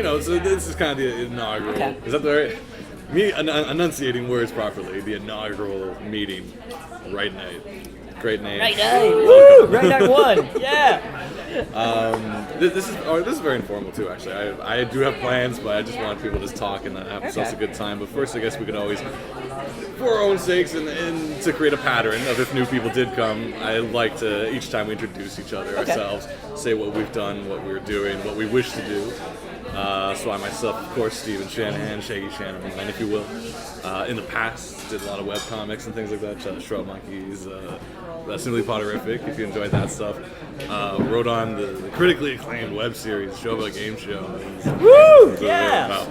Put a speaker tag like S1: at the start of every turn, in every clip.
S1: But so this is kind of the inaugural.
S2: Okay.
S1: Is that the right? Me enunciating words properly. The inaugural meeting, Right Night. Great name.
S2: Right Night. Woo! Right Night 1. Yeah.
S1: This is very informal too. Actually, I do have plans, but I just want people to just talk and have ourselves a good time. But first, I guess we could always, for our own sakes, and to create a pattern of if new people did come, I like to each time we introduce each other ourselves, say what we've done, what we're doing, what we wish to do. So I myself, of course, Steven Shanahan, Shaggy Shanahan, if you will. In the past, did a lot of webcomics and things like that. Shrub Monkeys, Simply Potterific, if you enjoyed that stuff. Wrote on the critically acclaimed web series, Show About Game Show.
S2: Woo! Yeah!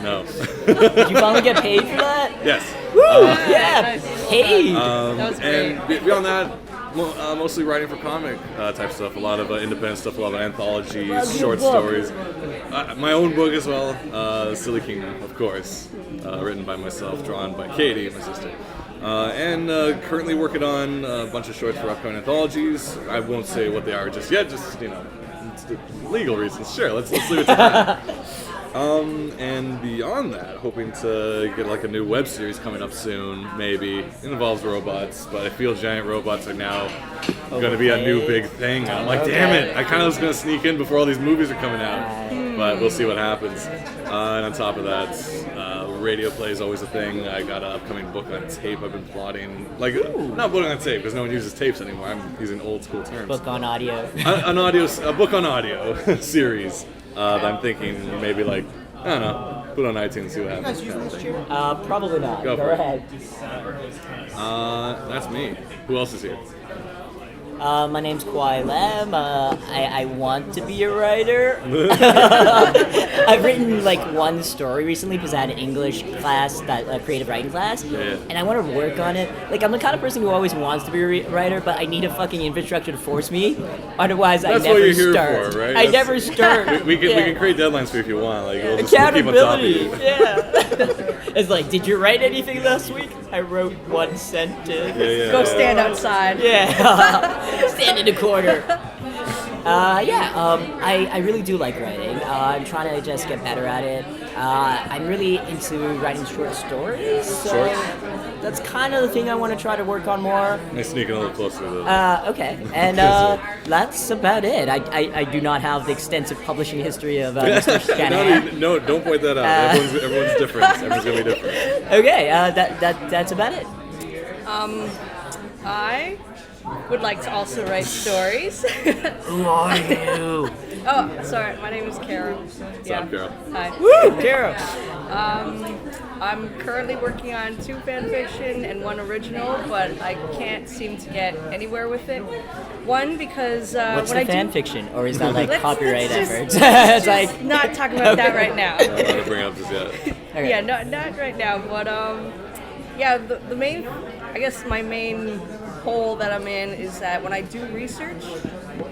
S1: No.
S2: Did you finally get paid for that?
S1: Yes.
S2: Woo! Yeah! Hey!
S3: That was great.
S1: And beyond that, mostly writing for comic type stuff, a lot of independent stuff, a lot of anthologies, short stories. My own book as well, Silly Kingdom, of course, written by myself, drawn by Katie, my sister. And currently working on a bunch of shorts for upcoming anthologies. I won't say what they are just yet, just, legal reasons. Sure, let's leave it to that. And beyond that, hoping to get like a new web series coming up soon, maybe. It involves robots, but I feel giant robots are now going to be a new big thing. And I'm like, damn it, I kind of was going to sneak in before all these movies are coming out. But we'll see what happens. And on top of that, radio play is always a thing. I got an upcoming book on tape I've been plotting. Not book on tape, because no one uses tapes anymore. I'm using old school terms.
S2: Book on audio.
S1: A book on audio series. That I'm thinking maybe I don't know, put on iTunes and see what happens.
S2: Probably not.
S1: Go for
S2: ahead.
S1: That's me. Who else is here?
S2: My name's Kawai Lam. I want to be a writer. I've written one story recently because I had an English class, a creative writing class, and I want to work on it. I'm the kind of person who always wants to be a writer, but I need a fucking infrastructure to force me. Otherwise,
S1: That's
S2: I never
S1: what you're here
S2: start.
S1: for, right?
S2: I never start.
S1: We can create deadlines for you if you want. We'll just
S2: Accountability.
S1: keep on top of you.
S2: Yeah. It's did you write anything last week? I wrote one sentence.
S1: Yeah.
S3: Go stand outside.
S2: Yeah. Stand in the corner. I really do like writing. I'm trying to just get better at it. I'm really into writing short stories. So that's kind of the thing I want to try to work on more.
S1: I'm sneaking a little closer to that.
S2: Okay. And that's about it. I do not have the extensive publishing history of Mr. Shanahan.
S1: No, don't point that out. Everyone's different. Everyone's going to be different.
S2: Okay, that's about it.
S3: I would like to also write stories.
S2: Who are you?
S3: Oh, sorry, my name is Karo.
S1: What's up, Karo?
S3: Hi.
S2: Woo, Karo.
S3: I'm currently working on 2 fan fiction and 1 original, but I can't seem to get anywhere with it. One, because
S2: What's
S3: when
S2: the fan fiction? Or is that copyright
S3: let's
S2: efforts?
S3: Let's just not talk about that right now.
S1: I don't want to bring up this yet.
S2: Okay.
S3: Yeah, not right now, but the main, I guess my main hole that I'm in is that when I do research,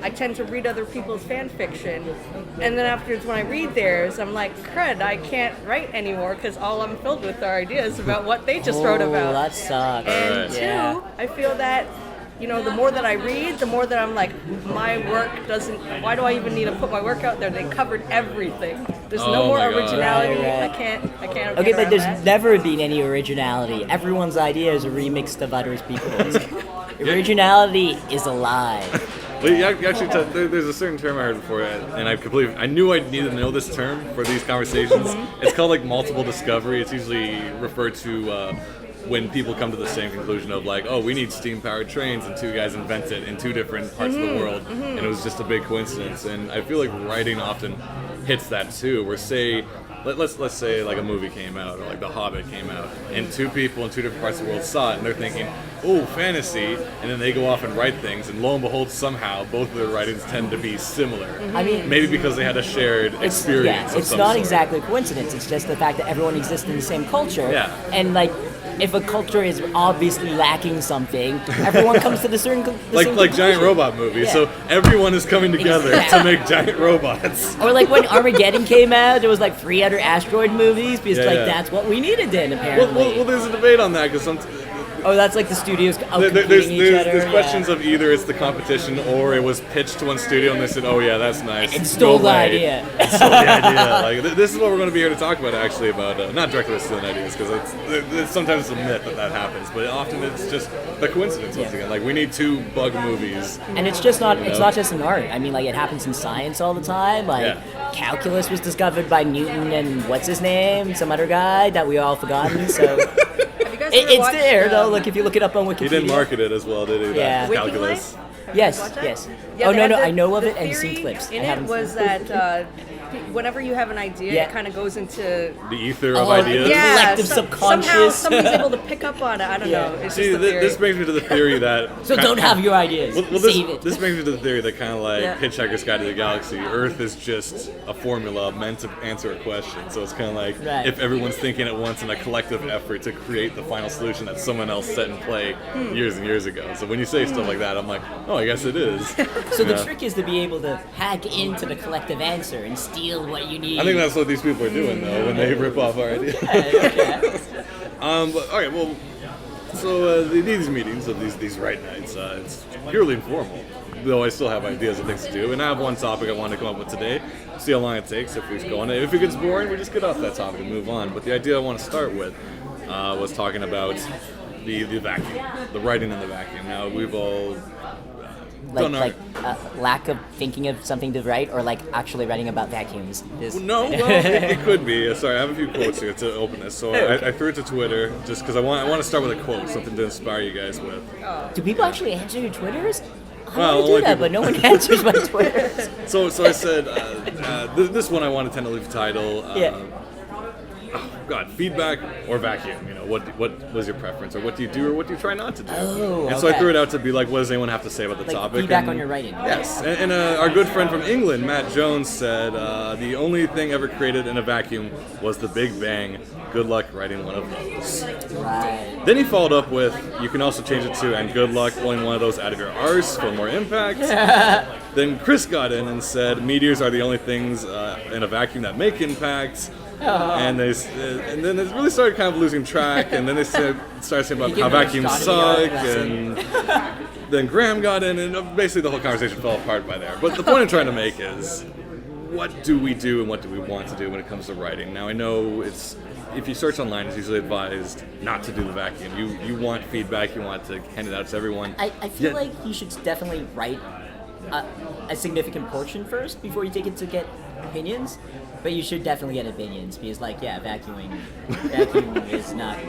S3: I tend to read other people's fan fiction, and then afterwards when I read theirs, I'm like, crud, I can't write anymore because all I'm filled with are ideas about what they just wrote about.
S2: That sucks.
S3: And two, I feel that the more that I read, the more that I'm like, my work doesn't, why do I even need to put my work out there? They covered everything. There's no more originality.
S2: Right.
S3: I can't
S2: Okay,
S3: get
S2: but there's
S3: around that.
S2: never been any originality. Everyone's idea is a remix of other people's. Originality is a lie.
S1: Well, there's a certain term I heard before, and I knew I needed to know this term for these conversations. It's called multiple discovery. It's usually referred to when people come to the same conclusion of we need steam-powered trains, and 2 guys invent it in 2 different parts of the world, and it was just a big coincidence. And I feel like writing often hits that too, where let's say a movie came out, or The Hobbit came out, and 2 people in 2 different parts of the world saw it, and they're thinking, oh, fantasy, and then they go off and write things, and lo and behold, somehow both of their writings tend to be similar.
S2: I mean,
S1: maybe because they had a shared experience.
S2: It's not exactly a coincidence. It's just the fact that everyone exists in the same culture.
S1: Yeah.
S2: And if a culture is obviously lacking something, everyone comes to the certain
S1: like giant robot movies.
S2: Yeah.
S1: So everyone is coming together to make giant robots.
S2: Or when Armageddon came out, there was 3 other asteroid movies because that's what we needed then apparently.
S1: Well, there's a debate on that because
S2: Oh, that's like the studios out
S1: There's
S2: competing each other.
S1: there's
S2: yeah.
S1: questions of either it's the competition or it was pitched to one studio and they said, oh yeah, that's nice.
S2: It stole
S1: Go
S2: the
S1: away.
S2: idea.
S1: It stole the idea. Like this is what we're going to be here to talk about actually about not directly stealing ideas because it's sometimes it's a myth that happens, but often it's just a coincidence once again. Like we need 2 bug movies.
S2: And it's just not.
S1: You
S2: It's
S1: know?
S2: not just in art. I mean, like it happens in science all the time. Like
S1: Yeah.
S2: calculus was discovered by Newton and what's his name, some other guy that we all forgotten. So
S3: Have you guys ever
S2: it's
S3: watched,
S2: there though. Look, if you look it up on Wikipedia.
S1: He didn't market it as well, did he?
S2: Yeah.
S1: That calculus.
S3: Have you
S2: Yes,
S3: watched that?
S2: yes.
S3: Yeah,
S2: Oh,
S3: they
S2: no,
S3: had
S2: no,
S3: the-
S2: I know of
S3: the
S2: it and seen
S3: theory
S2: clips. I
S3: In it
S2: haven't-
S3: was that whenever you have an idea,
S2: Yeah.
S3: it kind of goes into
S1: The ether of
S2: Oh,
S1: ideas.
S2: yeah. Collective subconscious.
S3: Somehow somebody's able to pick up on it. I don't
S2: Yeah.
S3: know. It's
S1: See,
S3: just a theory.
S1: this brings me to the theory that.
S2: So don't have your ideas.
S1: Well,
S2: Save it.
S1: this brings me to the theory that kind of like
S3: Yeah.
S1: Hitchhiker's Guide to the Galaxy. Earth is just a formula meant to answer a question. So it's kind of like
S2: Right.
S1: if everyone's thinking at once in a collective effort to create the final solution that someone else set in play years and years ago. So when you say stuff like that, I'm like, oh, I guess it is.
S2: So the
S1: Yeah.
S2: trick is to be able to hack into the collective answer and steal what you need.
S1: I think that's what these people are doing though when they rip off our idea.
S2: Okay.
S1: But, okay, well, so these meetings of these write nights, it's purely informal. Though I still have ideas of things to do, and I have one topic I wanted to come up with today. See how long it takes. If we go on, if it gets boring, we just get off that topic and move on. But the idea I want to start with was talking about the vacuum, the writing in the vacuum. Now we've all done our.
S2: Lack of thinking of something to write, or like actually writing about vacuums.
S1: No, well, it could be. Sorry, I have a few quotes here to open this. So I threw it to Twitter just because I want to start with a quote, something to inspire you guys with.
S2: Do people actually answer your Twitters? I
S1: Well,
S2: want to do
S1: only
S2: that,
S1: people-
S2: but no one answers my Twitters.
S1: So I said this one I want to tentatively title.
S2: Yeah.
S1: Oh God, feedback or vacuum? You know, what was your preference, or what do you do, or what do you try not to do?
S2: Oh,
S1: and so I
S2: okay.
S1: threw it out to be like, what does anyone have to say about the
S2: Like
S1: topic?
S2: feedback
S1: And-
S2: on your writing.
S1: Yes, and our good friend from England, Matt Jones, said the only thing ever created in a vacuum was the Big Bang. Good luck writing one of those.
S2: Right.
S1: Then he followed up with, you can also change it to, and good luck pulling one of those out of your arse for more impact. Then Chris got in and said, meteors are the only things in a vacuum that make impact. And and then it really started kind of losing track. And then they started saying about
S2: You
S1: how
S2: give them a
S1: vacuums
S2: Scotty
S1: suck.
S2: Yard
S1: And then Graham got in, and basically the whole conversation fell apart by there. But the point I'm trying to make is, what do we do and what do we want to do when it comes to writing? Now I know if you search online, it's usually advised not to do the vacuum. You want feedback, you want to hand it out to everyone.
S2: I feel
S1: Yet-
S2: like you should definitely write a significant portion first before you take it to get opinions. But you should definitely get opinions because, like, yeah, vacuum is not.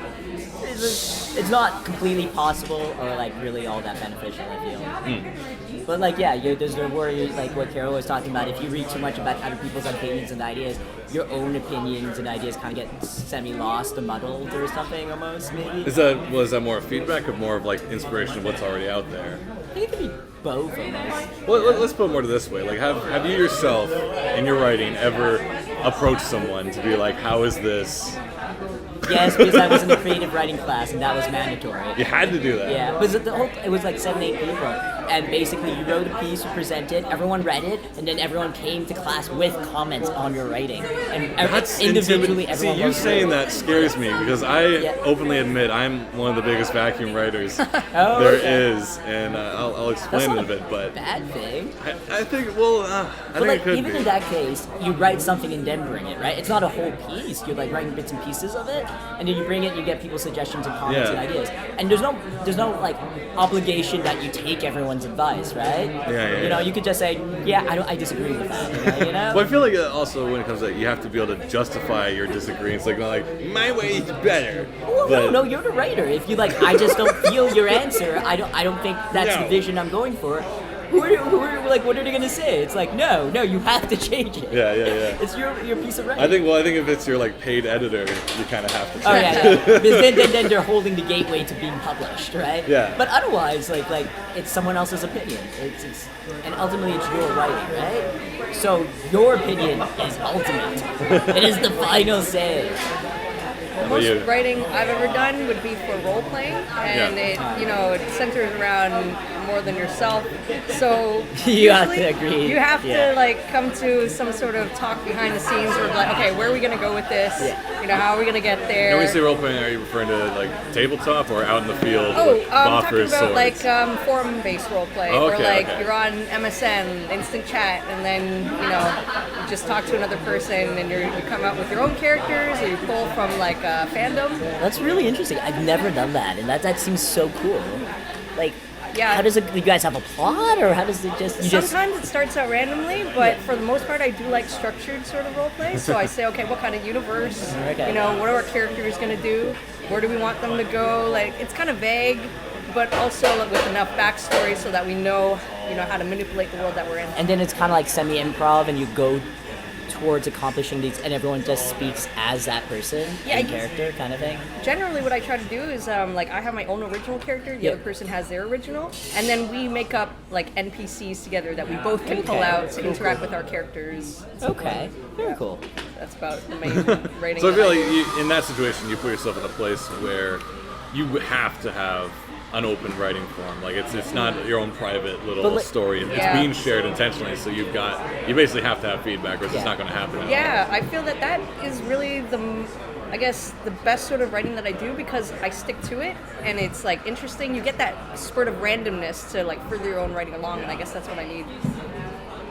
S2: It's not completely possible or like really all that beneficial. I feel. But like, yeah, there's the worry, like what Karo was talking about. If you read too much about other people's opinions and ideas, your own opinions and ideas kind of get semi-lost or muddled or something almost, maybe.
S1: Was that more feedback or more of like inspiration of what's already out there?
S2: I think it could be both almost.
S1: Well, let's put it more to this way. Like, have you yourself in your writing ever approached someone to be like, how is this?
S2: Yes, because I was in a creative writing class and that was mandatory.
S1: You had to do that.
S2: Yeah, but it was like 7-8 people, and basically you wrote a piece, you presented, everyone read it, and then everyone came to class with comments on your writing, and
S1: That's
S2: individually
S1: intimidating.
S2: everyone.
S1: See, you
S2: wrote
S1: saying
S2: through.
S1: that scares me because I
S2: Yeah.
S1: openly admit I'm one of the biggest vacuum writers
S2: Oh,
S1: there
S2: okay.
S1: is, and I'll
S2: That's
S1: explain
S2: not
S1: it a bit. But
S2: bad thing.
S1: I think, well, I
S2: But
S1: think
S2: like
S1: it could
S2: even
S1: be.
S2: in that case, you write something and then bring it, right? It's not a whole piece. You're like writing bits and pieces of it, and then you bring it. You get people's suggestions and comments
S1: Yeah.
S2: and ideas. And there's no like obligation that you take everyone's advice, right?
S1: Yeah.
S2: You know, you could just say, yeah, I disagree with that. You know?
S1: Well, I feel like also when it comes to you have to be able to justify your disagreements. Like, not like my way is better.
S2: Well,
S1: but,
S2: no, you're the writer. If you like, I just don't feel your answer. I don't think that's
S1: No.
S2: the vision I'm going for. Who are like, what are they gonna say? It's like, no, you have to change it.
S1: Yeah.
S2: It's your piece of writing.
S1: I think if it's your like paid editor, you kind of have to.
S2: Oh
S1: change
S2: yeah. Because then they're holding the gateway to being published, right?
S1: Yeah.
S2: But otherwise, like it's someone else's opinion. It's and ultimately it's your writing, right? So your opinion is ultimate. It is the final say.
S3: most writing I've ever done would be for role playing, and it centers around more than yourself. So
S2: you have to agree.
S3: You have to like come to some sort of talk behind the scenes, where like, okay, where are we gonna go with this? How are we gonna get there?
S1: And when you say role playing, are you referring to like tabletop or out in the field?
S3: I'm talking about like forum-based role play, where like you're on MSN, instant chat, and then you just talk to another person, and you come out with your own characters, or you pull from like a fandom.
S2: That's really interesting. I've never done that, and that seems so cool. Like, how does it? You guys have a plot, or how does it just?
S3: Sometimes it starts out randomly, but for the most part, I do like structured sort of role play. So I say, okay, what kind of universe?
S2: Okay.
S3: What are our characters gonna do? Where do we want them to go? Like, it's kind of vague, but also with enough backstory so that we know, how to manipulate the world that we're in.
S2: And then it's kind of like semi-improv, and you go towards accomplishing these, and everyone just speaks as that person in character, kind of thing.
S3: Generally, what I try to do is like I have my own original character, the other person has their original, and then we make up like NPCs together that we both can pull out to interact with our characters.
S2: Okay, very cool.
S3: That's about the main writing.
S1: So I feel like in that situation, you put yourself in a place where you have to have an open writing form. Like it's not your own private little story. It's being shared intentionally. So you basically have to have feedback, or it's not going to happen.
S3: Yeah, I feel that is really the best sort of writing that I do, because I stick to it, and it's like interesting. You get that spurt of randomness to like further your own writing along, and I guess that's what I need.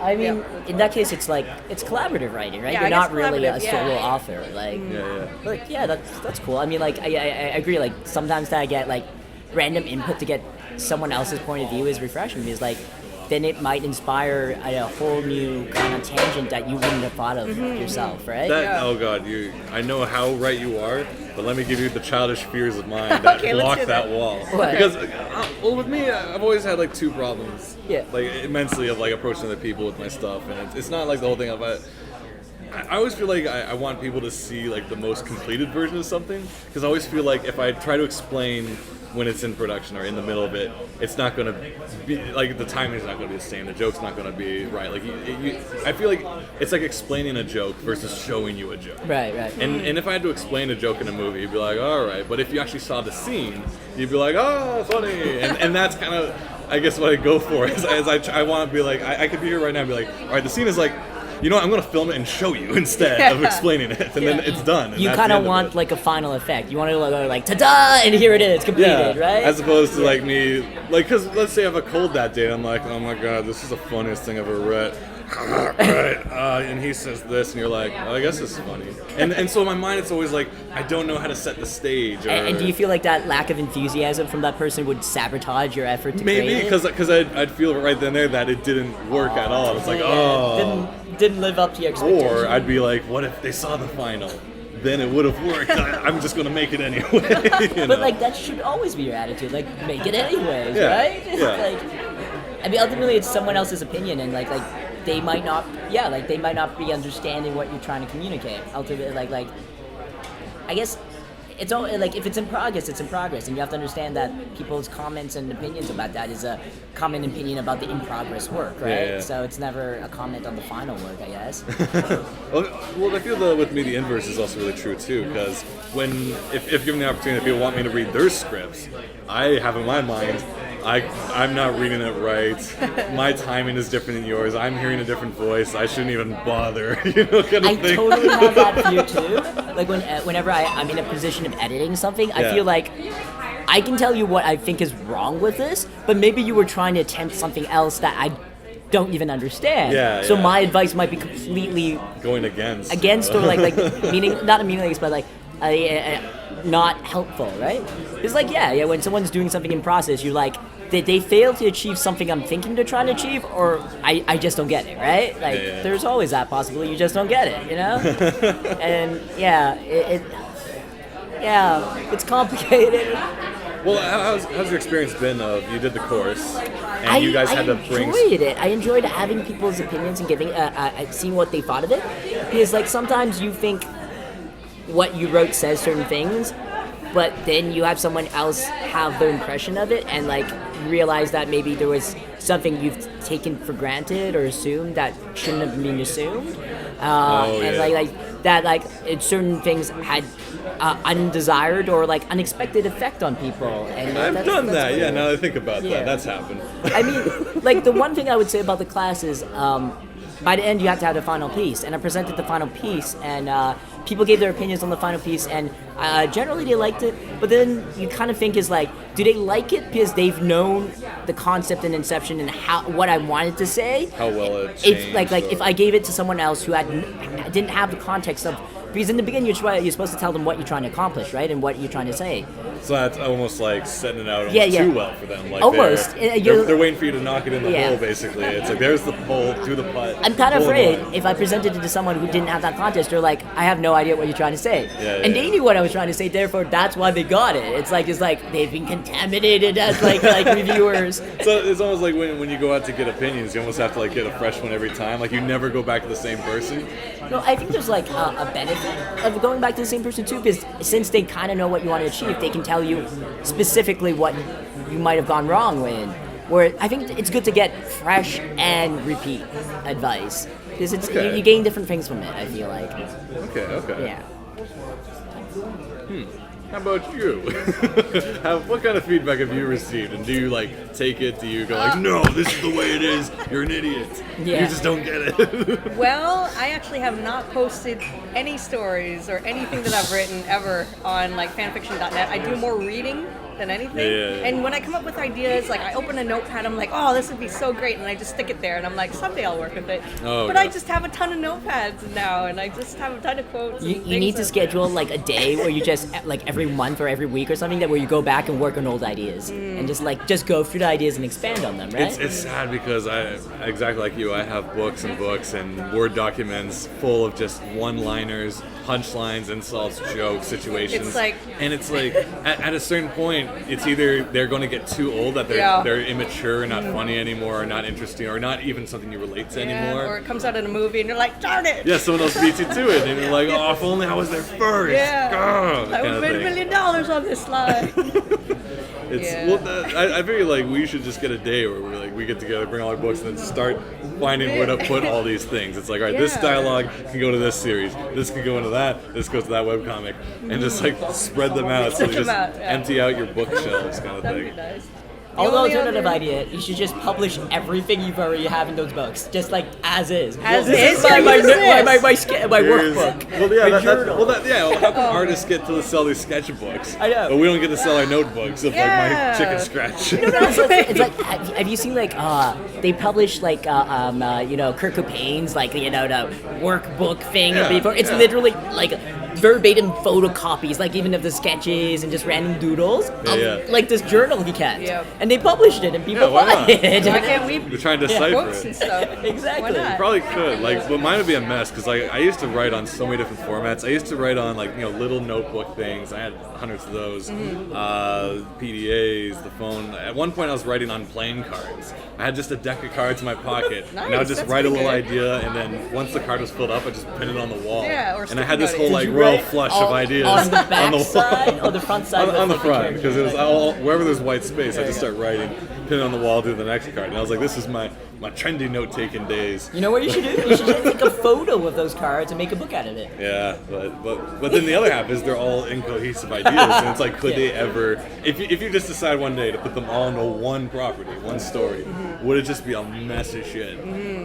S2: I mean, in that case, it's like it's collaborative writing, right?
S3: Yeah,
S2: You're not really a solo author, like.
S1: Yeah.
S2: Like, that's cool. I mean, like I agree. Like sometimes that I get like random input to get someone else's point of view is refreshing, because like then it might inspire a whole new kind of tangent that you wouldn't have thought of yourself, right?
S1: Oh God, I know how right you are, but let me give you the childish fears of mine that block that wall.
S2: What?
S1: Because with me, I've always had like two problems.
S2: Yeah.
S1: Like immensely of like approaching other people with my stuff, and it's not like the whole thing of I always feel like I want people to see like the most completed version of something, because I always feel like if I try to explain when it's in production or in the middle of it, it's not going to be, like, the timing is not going to be the same, the joke's not going to be right. Like, I feel like it's like explaining a joke versus showing you a joke.
S2: Right.
S1: And if I had to explain a joke in a movie, you'd be like, all right, but if you actually saw the scene, you'd be like, oh, funny. And that's kind of, I guess, what I go for, is I want to be like, I could be here right now and be like, all right, the scene is like, you know what, I'm going to film it and show you instead of explaining it, and then it's done. And
S2: you kind of want like a final effect. You want to go like, ta-da, and here it is, completed, right?
S1: As opposed to like me, like, because let's say I have a cold that day, I'm like, oh my God, this is the funniest thing I've ever read. And he says this, and you're like, oh, I guess this is funny. And so in my mind, it's always like, I don't know how to set the stage.
S2: And do you feel like that lack of enthusiasm from that person would sabotage your effort to create it?
S1: Maybe, because I'd feel right then and there that it didn't work at all. It's like,
S2: didn't live up to your expectations.
S1: Or I'd be like, what if they saw the final? Then it would have worked. I'm just going to make it anyway.
S2: But like, that should always be your attitude. Like, make it anyways, right?
S1: Yeah.
S2: Like, I mean, ultimately, it's someone else's opinion, and like they might not be understanding what you're trying to communicate. Ultimately, like I guess it's all like, if it's in progress, it's in progress, and you have to understand that people's comments and opinions about that is a common opinion about the in progress work, right?
S1: Yeah.
S2: So it's never a comment on the final work, I guess.
S1: Well, I feel that with me the inverse is also really true too, because if given the opportunity, people want me to read their scripts, I have in my mind, I'm not reading it right. My timing is different than yours. I'm hearing a different voice. I shouldn't even bother. Kind of thing.
S2: I totally have that fear too. Like whenever I'm in a position of editing something, I feel like I can tell you what I think is wrong with this, but maybe you were trying to attempt something else that I don't even understand. So my advice might be completely
S1: going against,
S2: or like meaning not meaningless, but like not helpful, right? It's like when someone's doing something in process, you're like, did they fail to achieve something I'm thinking they're trying to achieve, or I just don't get it, right? Like there's always that possibility, you just don't get it, you know? And it's complicated.
S1: Well, how's your experience been of, you did the course, and you guys had to bring...
S2: I enjoyed it. I enjoyed having people's opinions and giving, seeing what they thought of it. Because like sometimes you think what you wrote says certain things, but then you have someone else have their impression of it and like realize that maybe there was something you've taken for granted or assumed that shouldn't have been assumed. And like that like certain things had undesired or like unexpected effect on people. And
S1: I've done that.
S2: weird.
S1: Yeah, now that I think about
S2: Yeah.
S1: that, that's happened.
S2: I mean, like the one thing I would say about the class is, by the end you have to have the final piece, and I presented the final piece, and people gave their opinions on the final piece, and generally they liked it. But then you kind of think is like, do they like it because they've known the concept and inception and what I wanted to say?
S1: How well it changed.
S2: If if I gave it to someone else who didn't have the context of. Because in the beginning, you're supposed to tell them what you're trying to accomplish, right, and what you're trying to say.
S1: So that's almost like setting it out
S2: Yeah.
S1: too well for them. Like
S2: Almost.
S1: They're waiting for you to knock it in the
S2: Yeah.
S1: hole, basically. It's like, there's the hole, do the putt.
S2: I'm kind of
S1: hole in
S2: afraid
S1: one.
S2: if I presented it to someone who didn't have that context, they're like, I have no idea what you're trying to say. And they knew what I was trying to say, therefore that's why they got it. It's like they've been contaminated as like reviewers.
S1: So it's almost like when you go out to get opinions, you almost have to like get a fresh one every time. Like you never go back to the same person.
S2: No, I think there's like a benefit of going back to the same person too, because since they kind of know what you want to achieve, they can tell you specifically what you might have gone wrong with. Where I think it's good to get fresh and repeat advice, because
S1: Okay.
S2: you gain different things from it. I feel like.
S1: Okay.
S2: Yeah.
S1: How about you? What kind of feedback have you received? And do you like take it? Do you go like, no, this is the way it is. You're an idiot.
S2: Yeah.
S1: You just don't get it.
S3: Well, I actually have not posted any stories or anything that I've written ever on like fanfiction.net. I do more reading than anything.
S1: Yeah.
S3: And when I come up with ideas, like I open a notepad, I'm like, oh, this would be so great, and I just stick it there, and I'm like, someday I'll work with it.
S1: Oh,
S3: but
S1: yeah.
S3: I just have a ton of notepads now, and I just have a ton of quotes.
S2: You
S3: and
S2: need
S3: things
S2: to
S3: that-
S2: schedule like a day where you just like every month or every week or something where you go back and work on old ideas and just go through the ideas and expand on them, right?
S1: It's sad because I exactly like you. I have books and books and Word documents full of just one-liners, punchlines, insults, jokes, situations.
S3: It's like-
S1: and it's like at a certain point, it's either they're going to get too old that they're immature, not funny anymore, or not interesting, or not even something you relate to anymore.
S3: Or it comes out in a movie, and you're like, darn it!
S1: Yeah, someone else beats you to it, and you're like, oh, if only I was there first.
S3: Yeah.
S1: Grr,
S3: I
S1: kind
S3: would
S1: of
S3: made $1
S1: thing.
S3: million on this line.
S1: It's
S3: Yeah.
S1: well, I feel like we should just get a day where we get together, bring all our books, and then start finding where to put all these things. It's like, all right, this
S3: Yeah.
S1: dialogue can go to this series, this can go into that, this goes to that webcomic, and just like spread them out so you
S3: Spread
S1: just
S3: them out, yeah.
S1: empty out your bookshelves, kind of
S3: That'd
S1: thing.
S3: be nice.
S2: Although
S3: only
S2: alternative
S3: other-
S2: idea, you should just publish everything you've already have in those books, just like as is.
S3: As
S2: This
S3: is?
S2: my
S3: What is this?
S2: my
S1: Here's-
S2: workbook.
S1: Well, yeah,
S2: my
S1: that,
S2: journal.
S1: how come artists get to sell these sketchbooks?
S2: I know.
S1: But we don't get to sell our notebooks of like
S3: Yeah.
S1: my chicken scratch.
S2: It's like, have you seen like they publish like Kurt Cobain's like the workbook thing
S1: Yeah,
S2: before? It's
S1: yeah.
S2: literally like verbatim photocopies, like even of the sketches and just random doodles of
S1: yeah.
S2: like this journal he kept,
S3: Yeah.
S2: and they published it and people
S1: Yeah, why
S2: bought
S1: not?
S2: it.
S3: Why can't we
S1: We're trying to decipher
S3: books
S1: it.
S3: and stuff?
S2: Exactly.
S3: Why not?
S1: Probably could, but mine would be a mess because I used to write on so many different formats. I used to write on little notebook things. I had hundreds of those, PDAs, the phone. At one point, I was writing on playing cards. I had just a deck of cards in my pocket, and I would
S3: Nice,
S1: just
S3: that's
S1: write a
S3: pretty
S1: little
S3: good.
S1: idea, and then once the card was filled up, I just pin it on the wall.
S3: Yeah, or
S1: and I had
S3: sticky
S1: this whole
S3: note it.
S1: like
S2: Did you
S1: royal
S2: write
S1: flush
S2: all-
S1: of ideas
S2: on the back
S1: wall.
S2: side or the front side?
S1: on the
S2: with
S1: front,
S2: pictures?
S1: because it was all wherever there's white space, I just start writing, pin it on the wall, do the next card, and I was like, this is my trendy note-taking days.
S2: You know what you should do? You should just take a photo of those cards and make a book out of it.
S1: Yeah, but then the other half is they're all incohesive ideas, and it's like, could they ever? If you just decide one day to put them all into one property, one story, would it just be a mess of shit,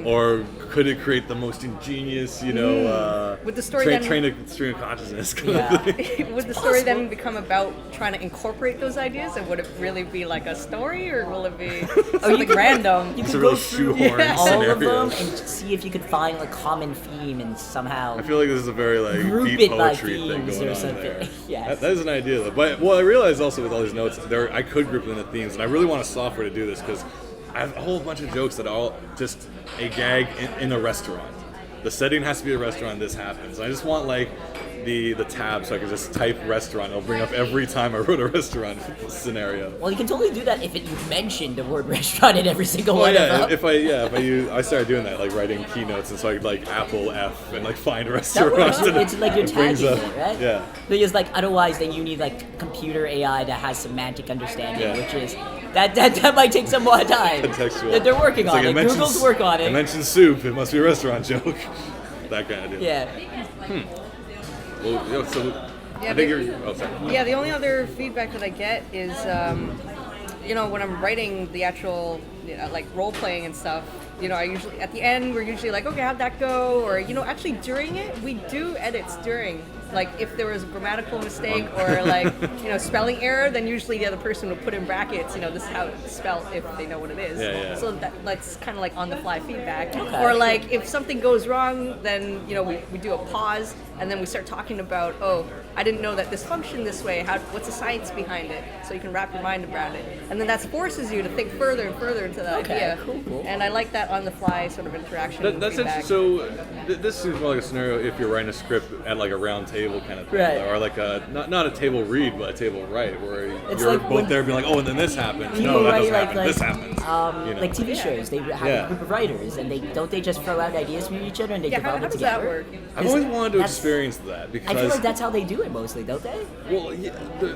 S1: or could it create the most ingenious,
S3: Would the story
S1: train
S3: then-
S1: of stream of consciousness? Kind
S2: Yeah.
S1: of thing?
S3: Would the story then become about trying to incorporate those ideas, and would it really be like a story, or will it be something random?
S2: You
S1: It's
S2: could
S1: a real
S2: go through
S1: shoehorn
S2: all
S1: scenario.
S2: of them and see if you could find a common theme and somehow.
S1: I feel like this is a very
S2: Group
S1: deep
S2: it by
S1: poetry thing
S2: themes
S1: going
S2: or
S1: on
S2: something.
S1: there.
S2: Yes.
S1: That is an idea, though. But I realized also with all these notes, I could group them into themes, and I really want a software to do this because I have a whole bunch of jokes that are all just a gag in a restaurant. The setting has to be a restaurant. This happens. I just want like the tab so I can just type restaurant. It'll bring up every time I wrote a restaurant scenario.
S2: Well, you can totally do that if you mention the word restaurant in every single
S1: Well,
S2: one
S1: yeah,
S2: of them.
S1: I started doing that, like writing keynotes, and so I could like Apple F and like find
S2: That
S1: restaurants.
S2: works.
S1: and
S2: It's like you're
S1: it brings
S2: tagging
S1: up-
S2: it, right?
S1: Yeah.
S2: Because like otherwise, then you need like computer AI that has semantic understanding,
S1: Yeah.
S2: which is that might take some more time.
S1: Contextual.
S2: They're working
S1: It's
S2: on
S1: like
S2: it. Google's working on
S1: I
S2: it.
S1: mentioned soup. It must be a restaurant joke. That kind of deal.
S2: Yeah.
S1: Well, so
S3: Yeah,
S1: I think you're. Oh, sorry.
S3: Yeah, the only other feedback that I get is, when I'm writing the actual, like role playing and stuff. I usually at the end we're usually like, okay, how'd that go? Or actually during it we do edits during. Like if there was a grammatical mistake or like spelling error, then usually the other person would put in brackets, this is how it's spelled if they know what it is.
S1: Yeah.
S3: So that's kind of like on the fly feedback.
S2: Okay.
S3: Or like if something goes wrong, then we do a pause and then we start talking about, oh, I didn't know that this functioned this way. What's the science behind it? So you can wrap your mind around it, and then that forces you to think further and further into that idea.
S2: Cool.
S3: And I like that on the fly sort of interaction.
S1: That's
S3: feedback.
S1: interesting. So this seems more like a scenario if you're writing a script at like a round table kind of thing,
S2: Right.
S1: or like a not a table read, but a table write, where
S2: It's
S1: you're
S2: like
S1: both
S2: when
S1: there being like, oh, and then this happens.
S2: people
S1: No, that
S2: write
S1: doesn't happen.
S2: like
S1: This happens.
S2: like TV shows, they have
S1: Yeah.
S2: a group of writers, and they just throw out ideas from each other and they
S3: Yeah,
S2: develop
S3: how
S2: it
S3: does that
S2: together.
S3: work?
S1: I've always wanted to
S2: That's-
S1: experience that because
S2: I feel like that's how they do it mostly, don't they?
S1: well, yeah,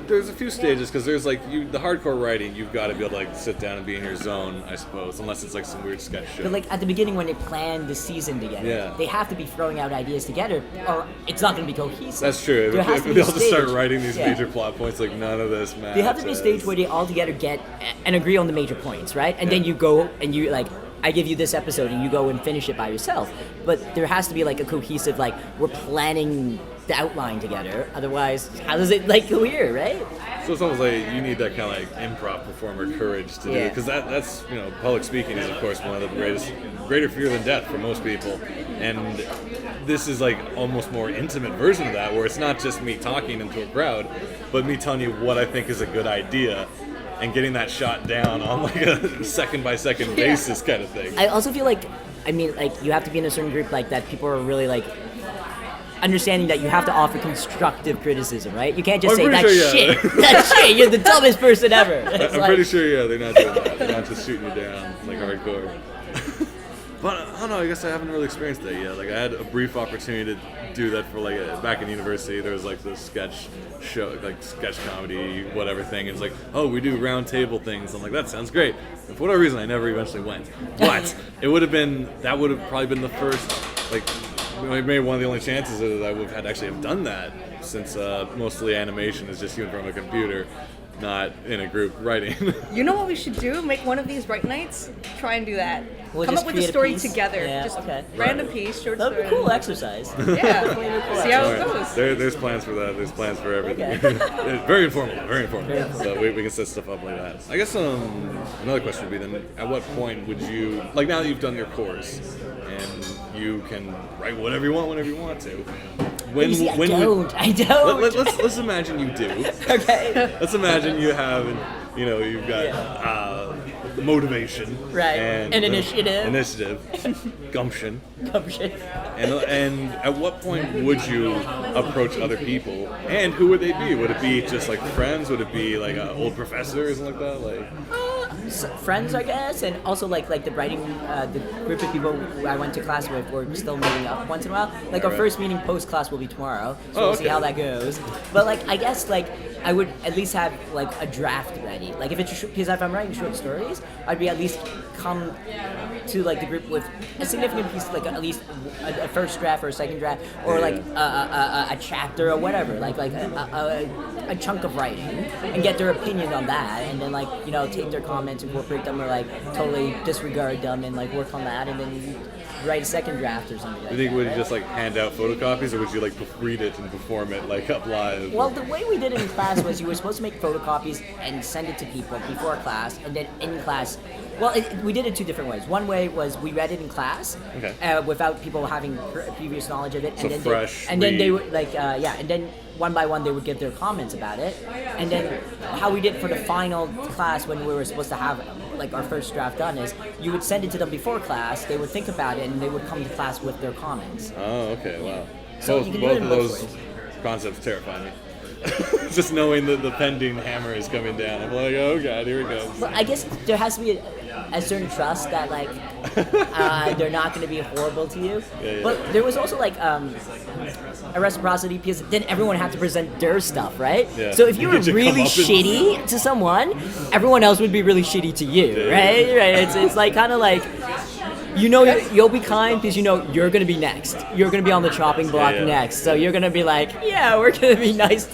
S1: there's a few stages because there's like the hardcore writing. You've got to be able to like sit down and be in your zone, I suppose, unless it's like some weird sketch show.
S2: But like at the beginning when they plan the season together,
S1: Yeah.
S2: they have to be throwing out ideas together, or it's not going to be cohesive.
S1: That's true.
S2: There has
S1: If
S2: to be
S1: they
S2: a
S1: all just start
S2: stage.
S1: writing these
S2: Yeah.
S1: major plot points, like none of this matters.
S2: There have to be a stage where they all together get and agree on the major points, right? And then
S1: Yeah.
S2: you go and you like, I give you this episode and you go and finish it by yourself. But there has to be like a cohesive, like we're planning the outline together. Otherwise, how does it like cohere, right?
S1: So it's almost like you need that kind of like improv performer courage to do
S2: Yeah.
S1: it, because that's public speaking is of course one of the greater fear than death for most people, and this is like almost more intimate version of that, where it's not just me talking into a crowd, but me telling you what I think is a good idea, and getting that shot down on like a second by second basis kind of thing.
S2: I also feel like, you have to be in a certain group like that. People are really like understanding that you have to offer constructive criticism, right? You can't just
S1: I'm
S2: say
S1: pretty
S2: that
S1: sure, yeah.
S2: shit. That shit. You're the dumbest person ever. It's
S1: I'm
S2: like-
S1: pretty sure, yeah, they're not doing that. They're not just shooting you down like hardcore. But I don't know. I guess I haven't really experienced that yet. Like I had a brief opportunity to do that for back in university. There was like this sketch show, like sketch comedy, whatever thing. It's like, oh, we do round table things. I'm like, that sounds great. And for whatever reason, I never eventually went. But that would have probably been the first, like, maybe one of the only chances that I would have actually have done that, since mostly animation is just you in front of a computer, not in a group writing.
S3: You know what we should do? Make one of these write nights. Try and do that.
S2: We'll
S3: Come
S2: just
S3: up with a
S2: create a
S3: story
S2: piece.
S3: together.
S2: Yeah,
S3: Just
S2: okay.
S3: random piece, short
S2: That'd
S3: story.
S2: be a cool exercise.
S3: Yeah. See how it
S1: Alright.
S3: goes.
S1: There's plans for that. There's plans for everything.
S2: Okay.
S1: Very informal. Very informal. So we can set stuff up like that. I guess another question would be then: at what point would you, like, now that you've done your course and you can write whatever you want whenever you want to? When
S2: You see, I
S1: when
S2: don't. I don't.
S1: let's imagine you do.
S2: Okay.
S1: Let's imagine you have, you've got motivation,
S2: Right.
S1: and
S2: An initiative.
S1: gumption.
S2: Come shit.
S1: And at what point would you approach other people? And who would they be? Would it be just like friends? Would it be like an old professor or something like that?
S2: Friends, I guess, and also like the writing, the group of people who I went to class with, we're still meeting up once in a while. Like our
S1: Right.
S2: first meeting post class will be tomorrow, so
S1: Oh,
S2: we'll see
S1: okay.
S2: how that goes. But like I guess like I would at least have like a draft ready. Like if it's because if I'm writing short stories, I'd be at least come to like the group with a significant piece, like at least a first draft or a second draft, or like a chapter or whatever, like a chunk of writing, and get their opinion on that, and then like take their comments, incorporate them, or like totally disregard them and like work on that, and then write a second draft or something like
S1: Do you think
S2: that.
S1: would you
S2: right?
S1: just like hand out photocopies, or would you like read it and perform it like up live?
S2: Well, the way we did it in class was you were supposed to make photocopies and send it to people before class, and then in class. Well, we did it two different ways. One way was we read it in class,
S1: Okay.
S2: without people having previous knowledge of it,
S1: So
S2: and then
S1: fresh
S2: and then they
S1: read.
S2: would and then one by one they would give their comments about it, and then how we did for the final class when we were supposed to have like our first draft done is you would send it to them before class, they would think about it, and they would come to class with their comments.
S1: Oh, okay, wow.
S2: So
S1: both
S2: you can do it
S1: both
S2: in
S1: of
S2: both
S1: those
S2: ways.
S1: concepts terrify me. Just knowing that the pending hammer is coming down, I'm like, oh god, here it goes.
S2: But I guess there has to be a certain trust that like they're not going to be horrible to you.
S1: Yeah.
S2: But there was also like a reciprocity because then everyone had to present their stuff, right?
S1: Yeah.
S2: So if you
S1: You
S2: were
S1: get your
S2: really
S1: comeuppance.
S2: shitty to someone, everyone else would be really shitty to you,
S1: Yeah.
S2: right? Right. It's like kind of like you know you'll be kind because you know you're gonna be next. You're gonna be on the chopping block next. So you're gonna be like, yeah, we're gonna be nice.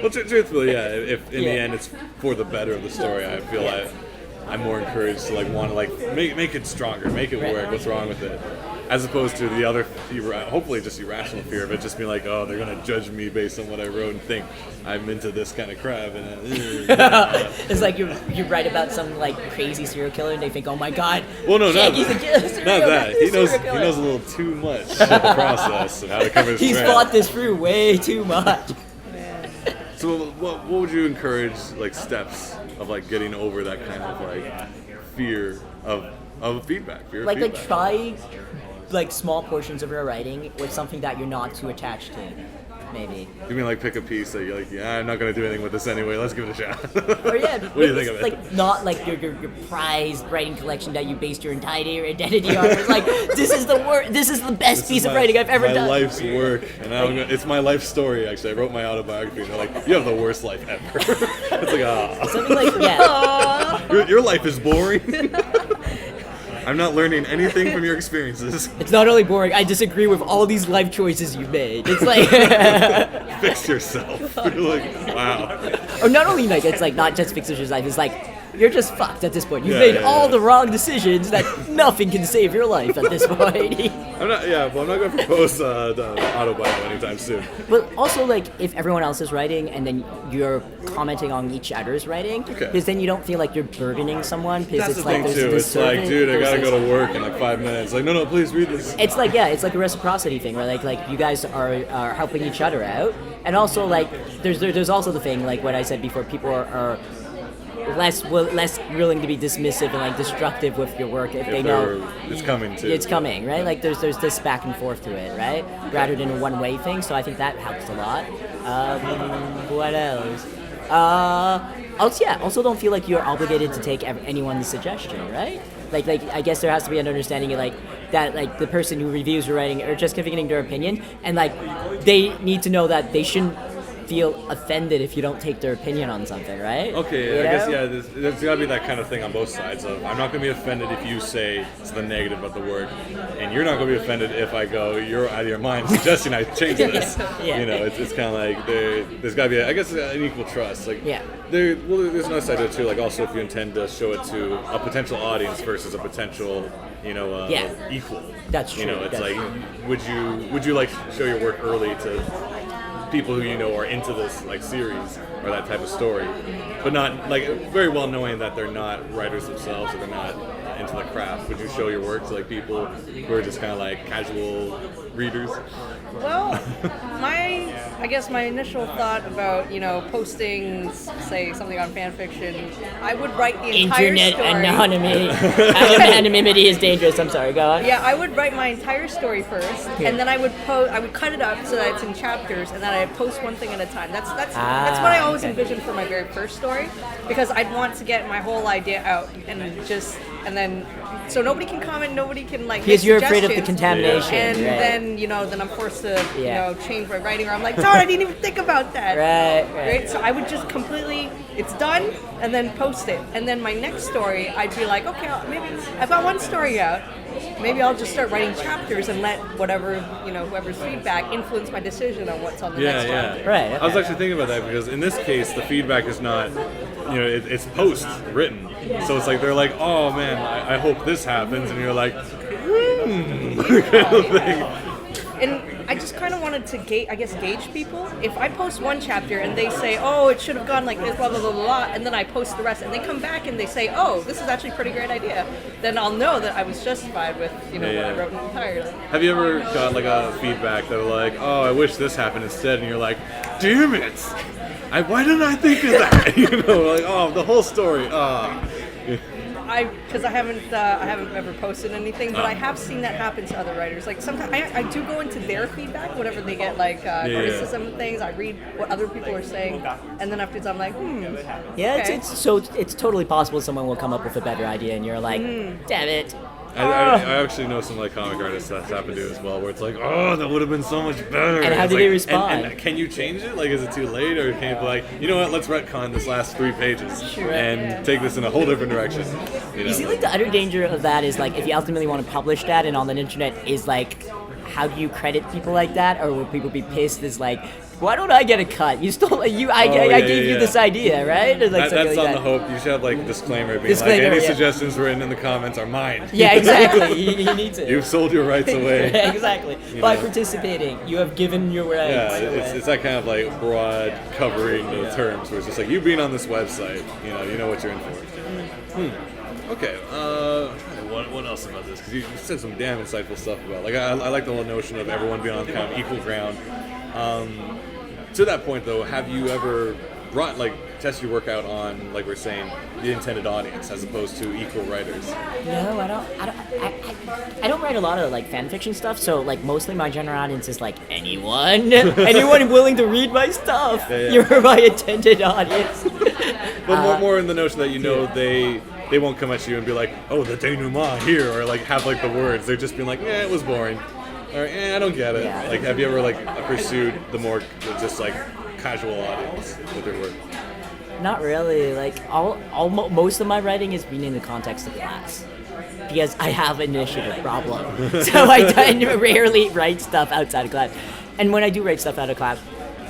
S1: Well, truthfully, yeah. If in the end it's for the better of the story, I feel like I'm more encouraged to like want to like make it stronger, make it work. What's wrong with it? As opposed to the other, hopefully just irrational fear of it, just being like, oh, they're gonna judge me based on what I wrote and think I'm into this kind of crap. And
S2: it's like you write about some like crazy serial killer and they think, oh my god,
S1: well, no,
S2: Shaggy's
S1: not
S2: a killer,
S1: not that. He knows a little too much of the process and how to cover his
S2: He's
S1: trail.
S2: thought this through way too much.
S1: So what would you encourage like steps of like getting over that kind of like fear of feedback? Fear of
S2: Like
S1: feedback.
S2: try like small portions of your writing with something that you're not too attached to, maybe.
S1: You mean like pick a piece that you're like, yeah, I'm not gonna do anything with this anyway. Let's give it a shot.
S2: Or yeah,
S1: what do you think of it?
S2: like not like your prized writing collection that you based your entire identity on. It's like this is the best piece of writing I've ever done.
S1: My life's work, and it's my life story. Actually, I wrote my autobiography, and they're like, you have the worst life ever. It's like, ah,
S2: Something like yeah.
S1: your life is boring. I'm not learning anything from your experiences.
S2: It's not only boring. I disagree with all these life choices you've made. It's like
S1: Fix yourself. You're like, wow.
S2: or not only like it's like not just fix your life. It's like you're just fucked at this point. You've made all the wrong decisions that nothing can save your life at this point.
S1: I'm not going to propose the autobiography anytime soon.
S2: But also, like, if everyone else is writing and then you're commenting on each other's writing, because then you don't feel like you're burdening someone. Because
S1: That's
S2: it's
S1: the
S2: like
S1: thing
S2: there's
S1: too. It's like, dude, I gotta go to work in like 5 minutes. Like, no, please read this.
S2: It's like it's like a reciprocity thing where like you guys are helping each other out, and also like there's also the thing like what I said before. People are less willing to be dismissive and like destructive with your work if they know
S1: it's coming too.
S2: It's coming, right? Like there's this back and forth to it, right? Rather than a one-way thing. So I think that helps a lot. What else? Also don't feel like you're obligated to take anyone's suggestion, right? Like I guess there has to be an understanding of like that like the person who reviews your writing are just giving their opinion, and like they need to know that they shouldn't feel offended if you don't take their opinion on something, right?
S1: Okay, I guess there's got to be that kind of thing on both sides. Of I'm not going to be offended if you say it's the negative about the work, and you're not going to be offended if I go, you're out of your mind suggesting I change this.
S2: Yeah.
S1: You know, it's kind of like there's got to be, I guess, an equal trust. Like,
S2: yeah.
S1: There's another side to it too. Like, also if you intend to show it to a potential audience versus a potential, equal.
S2: That's true.
S1: You know, it's
S2: That's
S1: like,
S2: true.
S1: would you like show your work early to people who you know are into this like series or that type of story, but not like very well knowing that they're not writers themselves or they're not into the craft? Would you show your work to like people who are just kind of like casual readers?
S3: Well, I guess my initial thought about, posting, say, something on fan fiction, I would write the entire
S2: Internet
S3: story.
S2: anonymity is dangerous. I'm sorry, go on.
S3: Yeah, I would write my entire story first, and then I would cut it up so that it's in chapters, and then I'd post one thing at a time. That's what I always envisioned for my very first story, because I'd want to get my whole idea out and then so nobody can comment, nobody can like.
S2: Because
S3: make
S2: you're afraid of the
S3: suggestions.
S2: contamination,
S3: And
S2: right?
S3: then I'm forced to change my writing, or I'm like, darn, I didn't even think about that. Right. So I would just completely, it's done, and then post it, and then my next story, I'd be like, okay, maybe I've got one story out. Maybe I'll just start writing chapters and let whoever's feedback influence my decision on what's on the next chapter.
S2: Right. Okay.
S1: I was actually thinking about that because in this case, the feedback is not, it's post-written. So it's like, they're like, oh man, I hope this happens. And you're like, kind of thing.
S3: And I just kind of wanted to gauge people. If I post one chapter and they say, oh, it should have gone like this, blah, blah, blah, blah, and then I post the rest and they come back and they say, oh, this is actually a pretty great idea, then I'll know that I was justified with, what I wrote entirely.
S1: Have you ever got like a feedback that were like, oh, I wish this happened instead, and you're like, damn it, why didn't I think of that? Like, oh, the whole story,
S3: Because I haven't ever posted anything, but I have seen that happen to other writers. Like sometimes I do go into their feedback whenever they get like criticism and things. I read what other people are saying, and then afterwards I'm like,
S2: Yeah,
S3: okay.
S2: it's totally possible someone will come up with a better idea, and you're like, damn it.
S1: I actually know some like comic artists that's happened to as well, where it's like, oh, that would have been so much better.
S2: And how
S1: it's
S2: do
S1: like,
S2: they respond?
S1: And can you change it? Like, is it too late, or can you be like, you know what? Let's retcon this last 3 pages and take this in a whole different direction.
S2: You see, like the other danger of that is like if you ultimately want to publish that, and on the internet is like, how do you credit people like that, or will people be pissed? Is like, why don't I get a cut? You stole I gave you this idea, right? Or like
S1: that's
S2: like
S1: on
S2: that.
S1: the hope. You should have like a disclaimer being
S2: Disclaimer,
S1: like, any
S2: yeah.
S1: suggestions written in the comments are mine.
S2: Yeah, exactly. You need to.
S1: You've sold your rights away.
S2: Yeah, exactly. By
S1: know.
S2: participating, you have given your rights.
S1: Yeah,
S2: away.
S1: it's that kind of like broad covering the terms where it's just like you being on this website, you know what you're in for. Okay. What else about this? Because you said some damn insightful stuff about. Like I like the whole notion of everyone being on kind of equal ground. To that point, though, have you ever test your work out on, like we're saying, the intended audience as opposed to equal writers?
S2: No, I don't write a lot of like fan fiction stuff. So like mostly my general audience is like anyone willing to read my stuff.
S1: Yeah.
S2: You're my intended audience.
S1: But more in the notion that they won't come at you and be like, oh, the denouement here, or like have like the words. They're just being like, yeah, it was boring. Or, I don't get it.
S2: Yeah.
S1: Like, have you ever like pursued the more just like casual audience with your work?
S2: Not really. Like most of my writing is being in the context of class, because I have an initiative problem. So I rarely write stuff outside of class. And when I do write stuff out of class,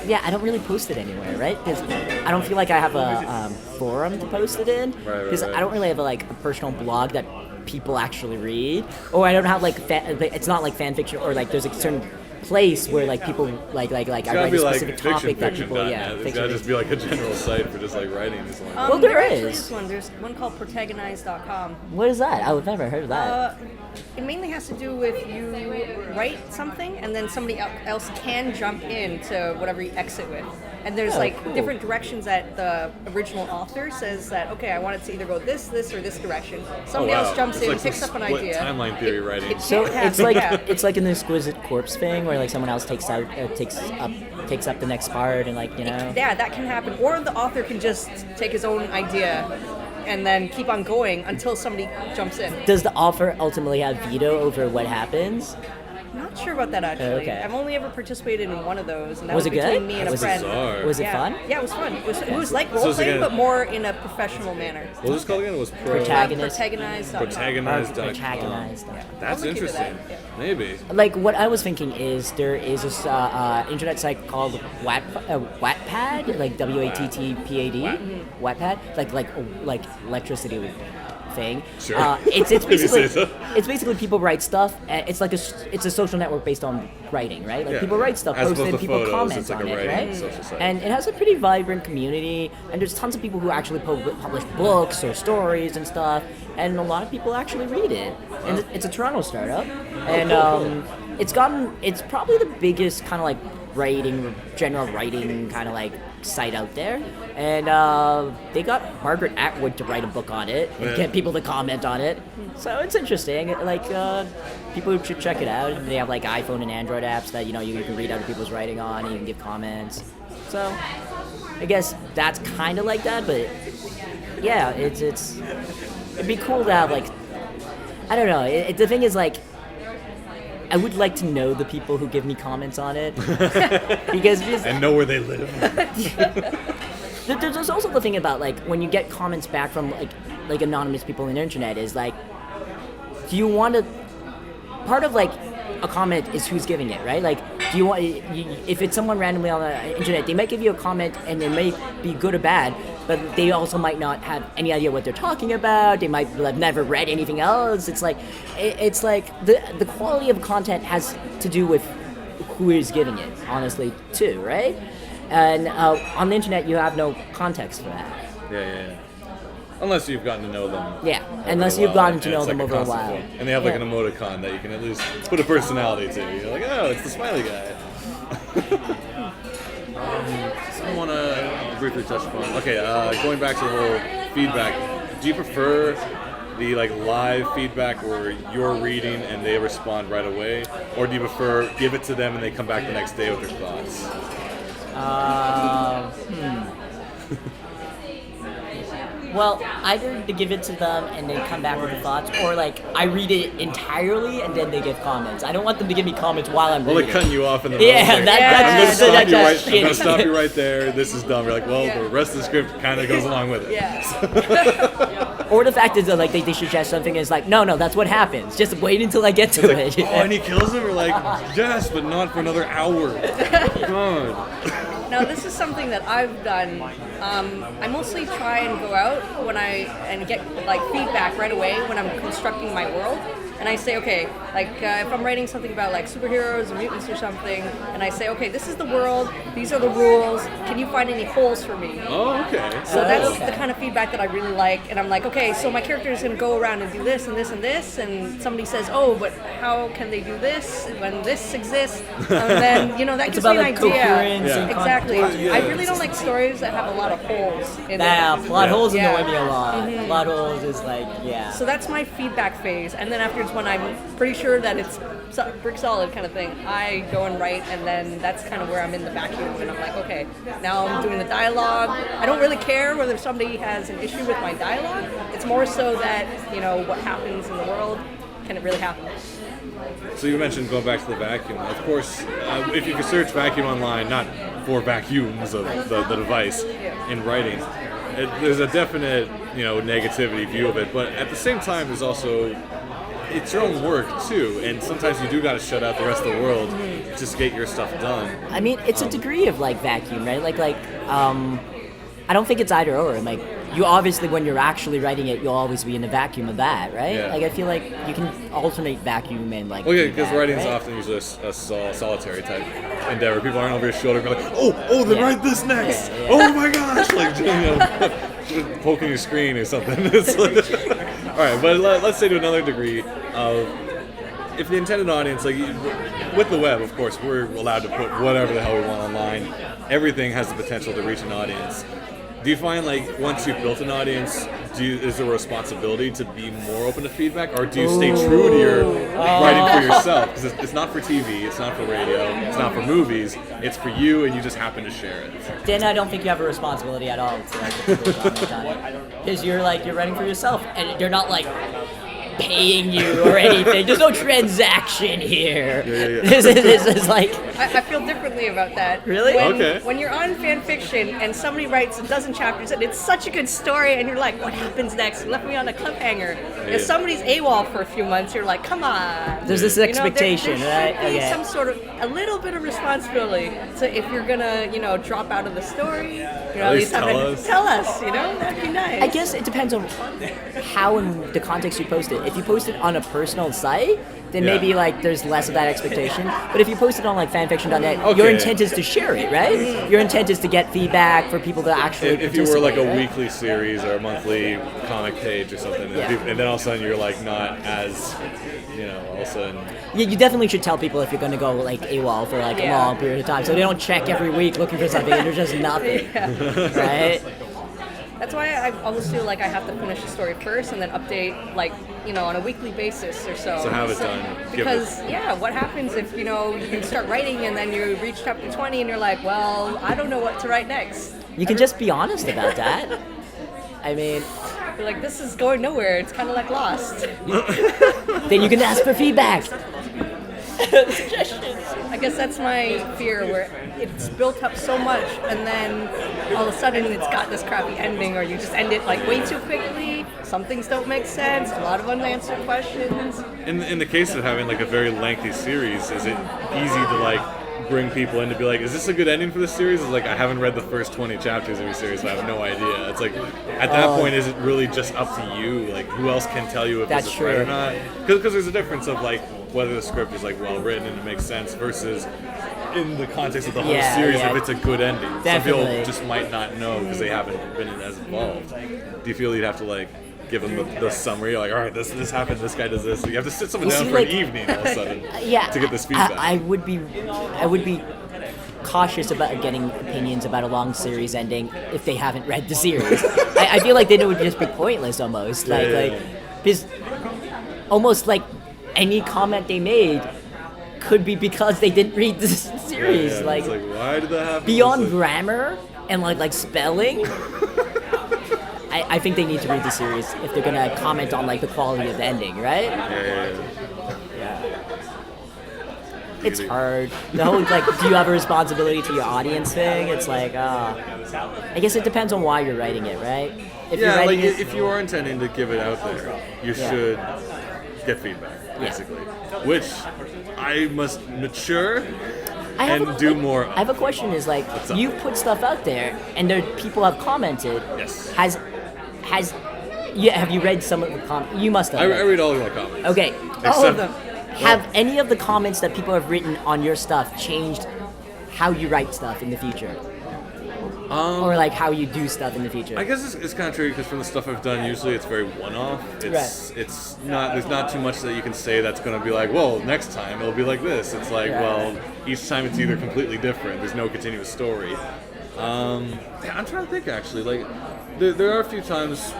S2: yeah, I don't really post it anywhere, right? Because I don't feel like I have a forum to post it in. Because
S1: Right.
S2: I don't really have a personal blog that people actually read, or I don't have it's not like fan fiction, or like there's a certain place where like people like I write a specific topic that people
S1: It's gotta just be like a general site for just like writing this one.
S2: Well, there
S3: actually
S2: is
S3: one. There's one called protagonize.com.
S2: What is that? I've never heard of that.
S3: It mainly has to do with you write something and then somebody else can jump in to whatever you exit with. And there's
S2: cool.
S3: different directions that the original author says that, okay, I want it to either go this, or this direction. Somebody else jumps in,
S1: like
S3: picks up an idea.
S1: Timeline theory writing.
S2: So
S3: Yeah,
S2: it's like
S3: yeah.
S2: it's like an exquisite corpse thing where like someone else takes up the next part, and
S3: Yeah, that can happen. Or the author can just take his own idea and then keep on going until somebody jumps in.
S2: Does the author ultimately have veto over what happens?
S3: Not sure about that actually.
S2: Okay.
S3: I've only ever participated in one of those, and that
S2: Was
S3: was
S2: it
S3: between
S2: good?
S3: me and a
S1: That's
S3: friend.
S1: bizarre.
S2: Was it fun?
S3: Yeah, it was fun. It was like
S1: So
S3: role
S1: it's
S3: playing,
S1: again-
S3: but more in a professional manner.
S1: What was this called again? It was
S2: Protagonist.
S3: Protagonize.com.
S2: Protagonized.
S1: That's
S3: I'll look into
S1: interesting.
S3: that, yeah.
S1: Maybe.
S2: Like what I was thinking is there is this internet site called Wattpad, like WATTPAD, Wattpad, like electricity thing.
S1: Sure.
S2: It's
S1: If you say
S2: basically
S1: so.
S2: it's basically people write stuff. It's like it's a social network based on writing, right? Like
S1: Yeah.
S2: people write stuff,
S1: As
S2: post it,
S1: opposed
S2: and
S1: to
S2: people
S1: photos,
S2: comment
S1: it's like
S2: on
S1: a
S2: it,
S1: writing
S2: right?
S1: social site.
S2: And it has a pretty vibrant community, and there's tons of people who actually publish books or stories and stuff, and a lot of people actually read it. And it's a Toronto startup, and it's probably the biggest kind of like general writing kind of like site out there, and they got Margaret Atwood to write a book on it and get people to comment on it. So it's interesting. Like people should check it out. They have like iPhone and Android apps that you can read other people's writing on, and you can give comments. So I guess that's kind of like that, but yeah, it'd be cool to have like, I don't know. The thing is like, I would like to know the people who give me comments on it because
S1: And know where they live.
S2: there's also the thing about like when you get comments back from like anonymous people on the internet is like, do you want to? Part of like a comment is who's giving it, right? Like, do you want if it's someone randomly on the internet, they might give you a comment and it may be good or bad, but they also might not have any idea what they're talking about. They might have never read anything else. It's like the quality of content has to do with who is giving it, honestly, too, right? And on the internet, you have no context for that.
S1: Yeah. Unless you've gotten to know them.
S2: Yeah,
S1: over
S2: unless
S1: a
S2: you've
S1: while,
S2: gotten to
S1: and
S2: know
S1: it's
S2: them
S1: like a
S2: over a
S1: constant
S2: while.
S1: thing. And they have like
S2: Yeah.
S1: an emoticon that you can at least put a personality to. You're like, oh, it's the smiley guy. So I want to briefly touch upon. Okay, going back to the whole feedback. Do you prefer the like live feedback where you're reading and they respond right away, or do you prefer give it to them and they come back the next day with their thoughts?
S2: Well, either to give it to them and then come back with the thoughts, or like I read it entirely and then they give comments. I don't want them to give me comments while I'm
S1: Well,
S2: reading.
S1: like cutting you off in the
S2: Yeah,
S1: middle. Like,
S2: that's
S1: I'm gonna
S2: shitty.
S1: stop you right there. This is dumb. You're like, well, the rest of the script kind of goes along with it.
S3: Yeah.
S2: Or the fact is that like they suggest something and it's like, no, that's what happens. Just wait until I get to it.
S1: Oh, and he kills him. We're like, yes, but not for another hour. God.
S3: Now this is something that I've done. I mostly try and go out and get like feedback right away when I'm constructing my world. And I say, okay, like if I'm writing something about like superheroes or mutants or something, and I say, okay, this is the world, these are the rules. Can you find any holes for me?
S1: Oh, okay.
S3: So that's the kind of feedback that I really like. And I'm like, okay, so my character is going to go around and do this and this and this. And somebody says, oh, but how can they do this when this exists? And then, that
S2: It's
S3: gives
S2: about
S3: me an
S2: like
S3: idea.
S2: coherence
S1: Yeah.
S2: and
S3: Exactly.
S1: Yeah.
S3: I really don't like stories that have a lot of holes in
S2: Nah,
S3: them.
S2: plot holes
S3: Yeah.
S2: annoy me a lot. Plot holes is like, yeah.
S3: So that's my feedback phase. And then afterwards, when I'm pretty sure that it's brick solid kind of thing, I go and write, and then that's kind of where I'm in the vacuum. And I'm like, okay, now I'm doing the dialogue. I don't really care whether somebody has an issue with my dialogue. It's more so that, what happens in the world, can it really happen?
S1: So you mentioned going back to the vacuum. Of course, if you can search vacuum online, not for vacuums of the device in writing, there's a definite, negativity view of it. But at the same time, there's also it's your own work too, and sometimes you do got to shut out the rest of the world just to get your stuff done.
S2: I mean, it's a degree of like vacuum, right? I don't think it's either or. Like, you obviously, when you're actually writing it, you'll always be in the vacuum of that, right?
S1: Yeah.
S2: Like, I feel like you can alternate vacuum and like.
S1: Well, yeah,
S2: feedback,
S1: because writing is
S2: right?
S1: often usually a solitary type endeavor. People aren't over your shoulder, going like, then
S2: Yeah.
S1: write this next.
S2: Yeah.
S1: Oh my gosh, like poking your screen or something. It's like, all right, but let's say to another degree of. If the intended audience, like with the web, of course, we're allowed to put whatever the hell we want online. Everything has the potential to reach an audience. Do you find like once you've built an audience, is there a responsibility to be more open to feedback, or do you stay true to your writing for yourself? Because it's not for TV, it's not for radio, it's not for movies. It's for you, and you just happen to share it.
S2: Then I don't think you have a responsibility at all to like put people comment on it, because you're writing for yourself, and they're not like paying you or anything. There's no transaction here.
S1: Yeah.
S2: This is like.
S3: I feel differently about that.
S2: Really?
S1: Okay.
S3: When you're on fan fiction and somebody writes a dozen chapters and it's such a good story and you're like, what happens next? You left me on a cliffhanger. If somebody's AWOL for a few months, you're like, come on.
S2: There's this expectation,
S3: there
S2: right?
S3: should be
S2: Okay.
S3: some sort of, a little bit of responsibility. So if you're gonna, drop out of the story, at
S1: least
S3: have
S1: tell
S3: to
S1: us.
S3: tell us, that'd be nice.
S2: I guess it depends on how and the context you post it. If you post it on a personal site, then
S1: Yeah.
S2: maybe like there's less of that expectation. But if you post it on like fanfiction.net,
S1: Okay.
S2: your intent is to share it, right? Your intent is to get feedback for people to actually
S1: If you were like a
S2: participate, right?
S1: weekly series or a monthly comic page or something,
S2: Yeah.
S1: and then all of a sudden you're like not as, all of a sudden.
S2: Yeah, you definitely should tell people if you're going to go like AWOL for like a
S3: Yeah.
S2: long period of time, so they don't check every week looking for something and there's just nothing, right?
S3: That's why I always feel like I have to finish the story first and then update, on a weekly basis or so.
S1: So have it done. Give
S3: Because, what happens if, you start writing and then you reach chapter 20 and you're like, well, I don't know what to write next.
S2: You can just be honest about that. I mean,
S3: You're like, this is going nowhere. It's kind of like Lost.
S2: then you can ask for feedback.
S3: I guess that's my fear, where it's built up so much and then all of a sudden it's got this crappy ending, or you just end it like way too quickly. Some things don't make sense. A lot of unanswered questions.
S1: In the case of having like a very lengthy series, is it easy to like bring people in to be like, is this a good ending for this series? It's like, I haven't read the first 20 chapters of your series, so I have no idea. It's like, at that point, is it really just up to you? Like, who else can tell you if
S2: That's
S1: this is right or
S2: true.
S1: not? Because there's a difference of like whether the script is like well written and it makes sense versus in the context of the whole
S2: Yeah,
S1: series
S2: yeah.
S1: if it's a good ending. Some
S2: Definitely.
S1: people just might not know because they haven't been as involved. Do you feel you'd have to like give them the summary, like, all right, this happened, this guy does this. You have to sit someone
S2: Well,
S1: down
S2: see,
S1: for
S2: like-
S1: an evening all of a sudden
S2: Yeah,
S1: to get this feedback.
S2: I would be cautious about getting opinions about a long series ending if they haven't read the series. I feel like then it would just be pointless almost.
S1: Yeah.
S2: Because almost like any comment they made could be because they didn't read the series.
S1: Yeah,
S2: Like,
S1: it's like, why did that happen?
S2: beyond
S1: It's like-
S2: grammar and like spelling. I I think they need to read the series if they're gonna comment on like the quality of the ending, right? It's hard. The whole like, do you have a responsibility to your audience thing? It's like, I guess it depends on why you're writing it, right? If you're writing
S1: like if you are intending to give it out there, you should get feedback, basically. Which I must mature and do more of.
S2: I have a question. Is like, you put stuff out there, and there people have commented.
S1: Yes.
S2: Have you read some of the comments? You must have.
S1: I read all of my comments.
S2: Okay.
S3: All of them.
S2: Have any of the comments that people have written on your stuff changed how you write stuff in the future? Or like how you do stuff in the future?
S1: I guess it's kind of true because from the stuff I've done, usually it's very one-off. It's not, there's not too much that you can say that's going to be like, well, next time it'll be like this. It's like, well, each time it's either completely different. There's no continuous story. I'm trying to think actually. Like, there are a few times.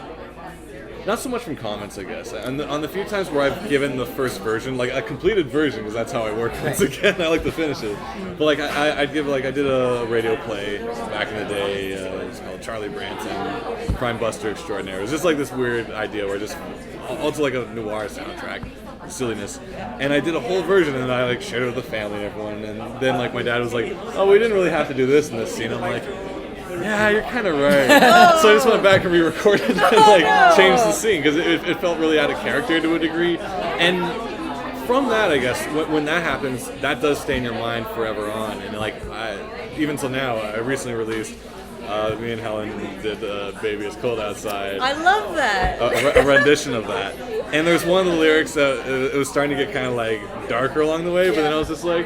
S1: Not so much from comments, I guess. And on the few times where I've given the first version, like a completed version, because that's how I work. Once again, I like to finish it. But like I did a radio play back in the day. It was called Charlie Branson, Crime Buster Extraordinaire. It was just like this weird idea where just also like a noir soundtrack, silliness. And I did a whole version, and I like shared it with the family and everyone. And then like my dad was like, "Oh, we didn't really have to do this in this scene." I'm like, yeah, you're kind of right. So I just went back and re-recorded and like changed the scene because it felt really out of character to a degree. And from that, I guess, when that happens, that does stay in your mind forever on. And like, even till now, I recently released, me and Helen did "Baby It's Cold Outside."
S3: I love that.
S1: A rendition of that. And there's one of the lyrics that it was starting to get kind of like darker along the way, but then I was just like.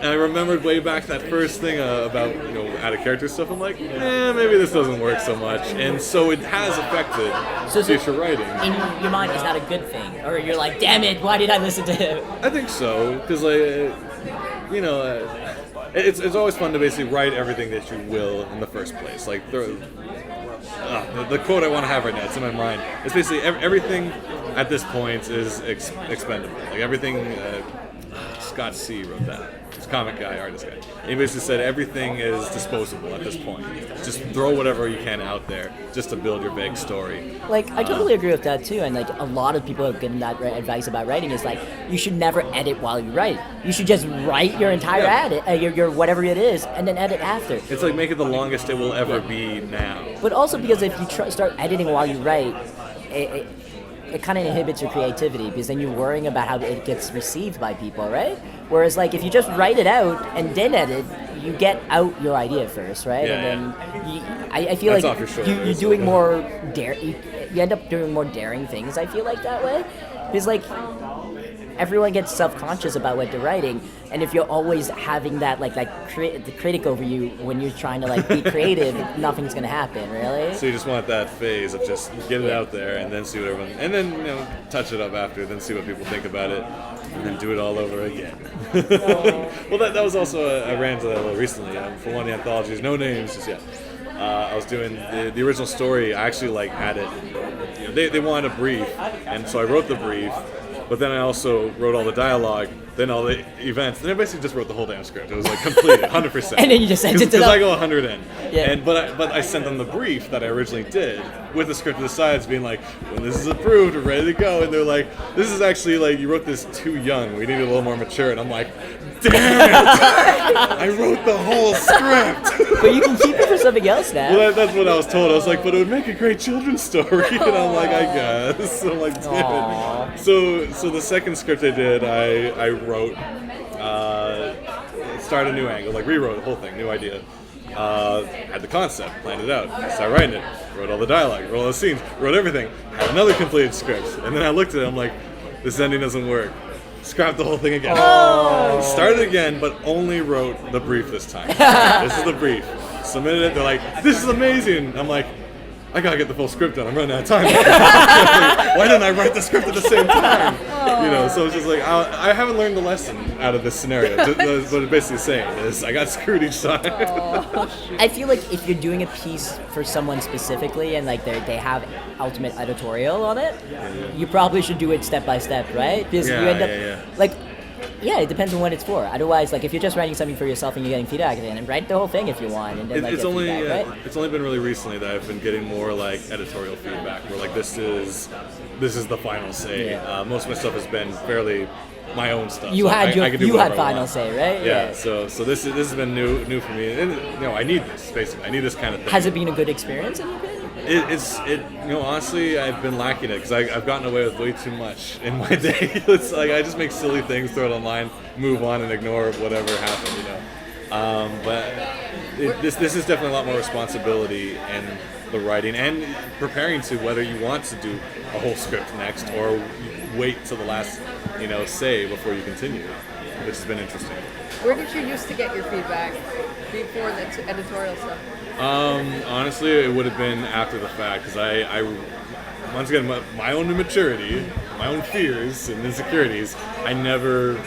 S1: And I remembered way back that first thing about, out of character stuff. I'm like, maybe this doesn't work so much. And so it has affected future writing.
S2: In your mind, is that a good thing? Or you're like, damn it, why did I listen to him?
S1: I think so. Because, like, it's always fun to basically write everything that you will in the first place. Like, the quote I want to have right now, it's in my mind. It's basically everything at this point is expendable. Like, everything, Scott C. wrote that. Comic guy, artist guy. And he basically said everything is disposable at this point. Just throw whatever you can out there just to build your big story.
S2: Like, I totally agree with that too. And like a lot of people have given that advice about writing is like, you should never edit while you write. You should just write your entire edit, your whatever it is, and then edit after.
S1: It's like make it the longest it will ever be now.
S2: But also because if you start editing while you write, it kind of inhibits your creativity because then you're worrying about how it gets received by people, right? Whereas like if you just write it out and then edit, you get out your idea first, right? And then I feel
S1: that's
S2: like you're doing more you end up doing more daring things. I feel like that way because like everyone gets self-conscious about what they're writing, and if you're always having that the critic over you when you're trying to like be creative, nothing's gonna happen, really.
S1: So you just want that phase of just get it out there and then see what everyone, and then touch it up after, then see what people think about it, and then do it all over again. Well, that was also I ran into that a little recently for one of the anthologies. No names just yet. I was doing the original story. I actually had it. They wanted a brief, and so I wrote the brief. But then I also wrote all the dialogue, then all the events, and I basically just wrote the whole damn script. It was like completed, 100%.
S2: And then you just sent it to them.
S1: Because I go 100 in.
S2: Yeah.
S1: But I sent them the brief that I originally did with the script to the sides, being like, when this is approved, we're ready to go. And they're like, this is actually like, you wrote this too young. We need it a little more mature. And I'm like, damn it! I wrote the whole script.
S2: But you can keep it for something else now.
S1: Well, that's what I was told. I was like, but it would make a great children's story. And I'm like, I guess. I'm like, damn it. So the second script I did, I wrote, start a new angle, like rewrote the whole thing, new idea. Had the concept, planned it out, started writing it, wrote all the dialogue, wrote all the scenes, wrote everything, had another completed script. And then I looked at it, I'm like, this ending doesn't work. Scrapped the whole thing again. Started again, but only wrote the brief this time. This is the brief. Submitted it, they're like, this is amazing. I'm like, I gotta get the full script done. I'm running out of time. Why didn't I write the script at the same time? So it's just like I haven't learned the lesson out of this scenario. What it's basically saying is I got screwed each time.
S2: I feel like if you're doing a piece for someone specifically and like they have ultimate editorial on it, you probably should do it step by step, right? Because you end up like Yeah, it depends on what it's for. Otherwise, like if you're just writing something for yourself and you're getting feedback, then write the whole thing if you want, and then like
S1: It's
S2: get
S1: only
S2: feedback, right?
S1: it's only been really recently that I've been getting more like editorial feedback, where like this is the final say.
S2: Yeah.
S1: Most of my stuff has been fairly my own stuff.
S2: You
S1: so
S2: had
S1: I can do
S2: you had
S1: whatever I
S2: final
S1: want.
S2: say, right?
S1: Yeah. So this has been new for me, and I need this basically. I need this kind of thing.
S2: Has it been a good experience? In your opinion?
S1: It's honestly, I've been lacking it because I've gotten away with way too much in my day. It's like I just make silly things, throw it online, move on, and ignore whatever happened, this is definitely a lot more responsibility in the writing and preparing to whether you want to do a whole script next or wait till the last say before you continue, which has been interesting.
S3: Where did you used to get your feedback before the editorial stuff?
S1: Honestly, it would have been after the fact because I once again my own immaturity, my own fears and insecurities. I never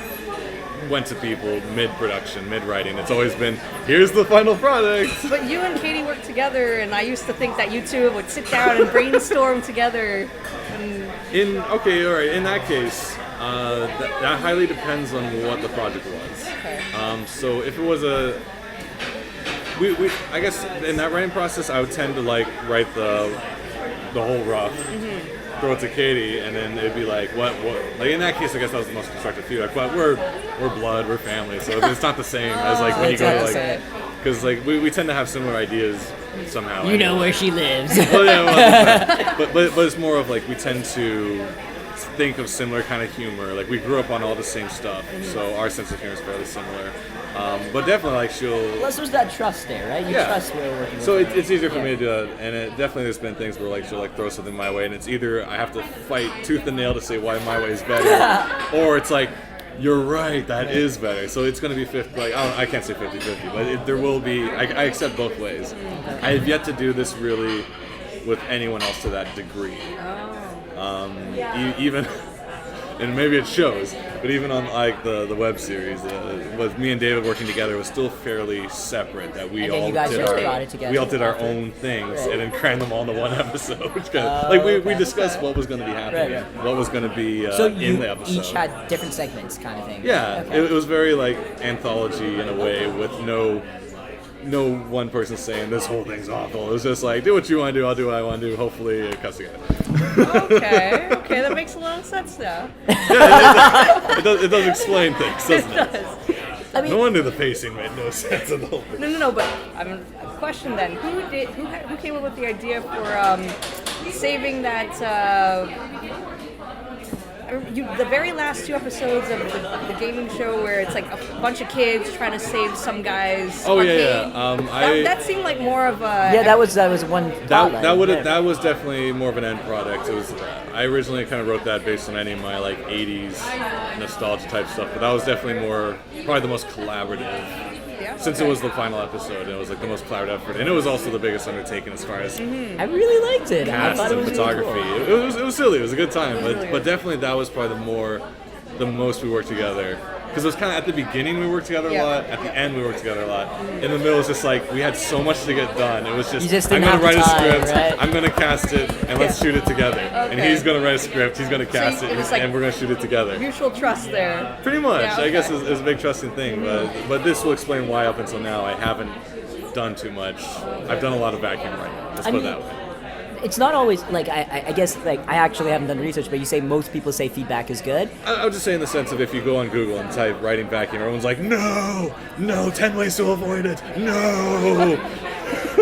S1: went to people mid-production, mid-writing. It's always been, here's the final product.
S3: But you and Katie work together, and I used to think that you two would sit down and brainstorm together.
S1: Okay, all right. In that case, that highly depends on what the project was.
S3: Okay.
S1: So if it was I guess in that writing process, I would tend to like write the whole rough, throw it to Katie, and then it'd be like, what? Like in that case, I guess that was the most constructive feedback. But we're blood, we're family, so it's not the same as like when you go to like, because like we tend to have similar ideas somehow.
S2: You know where she lives.
S1: Well, yeah, but it's more of like we tend to think of similar kind of humor. Like we grew up on all the same stuff, so our sense of humor is fairly similar. But definitely, like
S2: Plus, there's that trust there, right? You trust where we're working.
S1: So
S2: with
S1: it's easier for me to do it, and definitely there's been things where like she'll like throw something my way, and it's either I have to fight tooth and nail to say why my way is better, or it's like you're right, that is better. So it's going to be 50. Like I can't say 50-50, but there will be. I accept both ways. I have yet to do this really with anyone else to that degree. Even. And maybe it shows, but even on like the web series, with me and David working together was still fairly separate. That we all did our own things, and then crammed them all into one episode. Which kind of, like we discussed what was going to be happening, what was going to be in the episode.
S2: Each had different segments, kind of thing.
S1: Yeah, it was very like anthology in a way, with no one person saying this whole thing's awful. It was just like, do what you want to do, I'll do what I want to do. Hopefully it cuts together.
S3: Okay, that makes a lot of sense now.
S1: Yeah, it does explain things, doesn't it?
S3: It does. I mean,
S1: no wonder the pacing made no sense at all.
S3: No, but I mean, question then: who came up with the idea for saving that? The very last 2 episodes of the gaming show where it's like a bunch of kids trying to save some guy's arcade. That seemed like more of a...
S2: Yeah, that was one
S1: that was definitely more of an end product. It was I originally kind of wrote that based on any of my like 80s nostalgia type stuff, but that was definitely probably the most collaborative. Since it was the final episode, it was like the most collaborative effort, and it was also the biggest undertaking as far as
S2: I really liked it.
S1: cast
S2: I thought
S1: and
S2: it was
S1: photography.
S2: Really cool.
S1: It was silly. It was a good time, but definitely that was probably the most we worked together. Because it was kind of at the beginning we worked together a lot, at the end we worked together a lot. In the middle, it's just like we had so much to get done. It was just I'm going to write a script, right? I'm going to cast it, and let's shoot it together. Okay. And he's going to write a script, he's going to cast it, and we're going to shoot it together.
S3: Mutual trust there.
S1: Pretty much. I guess it's a big trusting thing, but this will explain why up until now I haven't done too much. I've done a lot of vacuum right now. Let's put it that way.
S2: It's not always, like, I guess, like, I actually haven't done research, but you say most people say feedback is good.
S1: I would just say in the sense of if you go on Google and type writing vacuum, everyone's like, no, 10 ways to avoid it, no.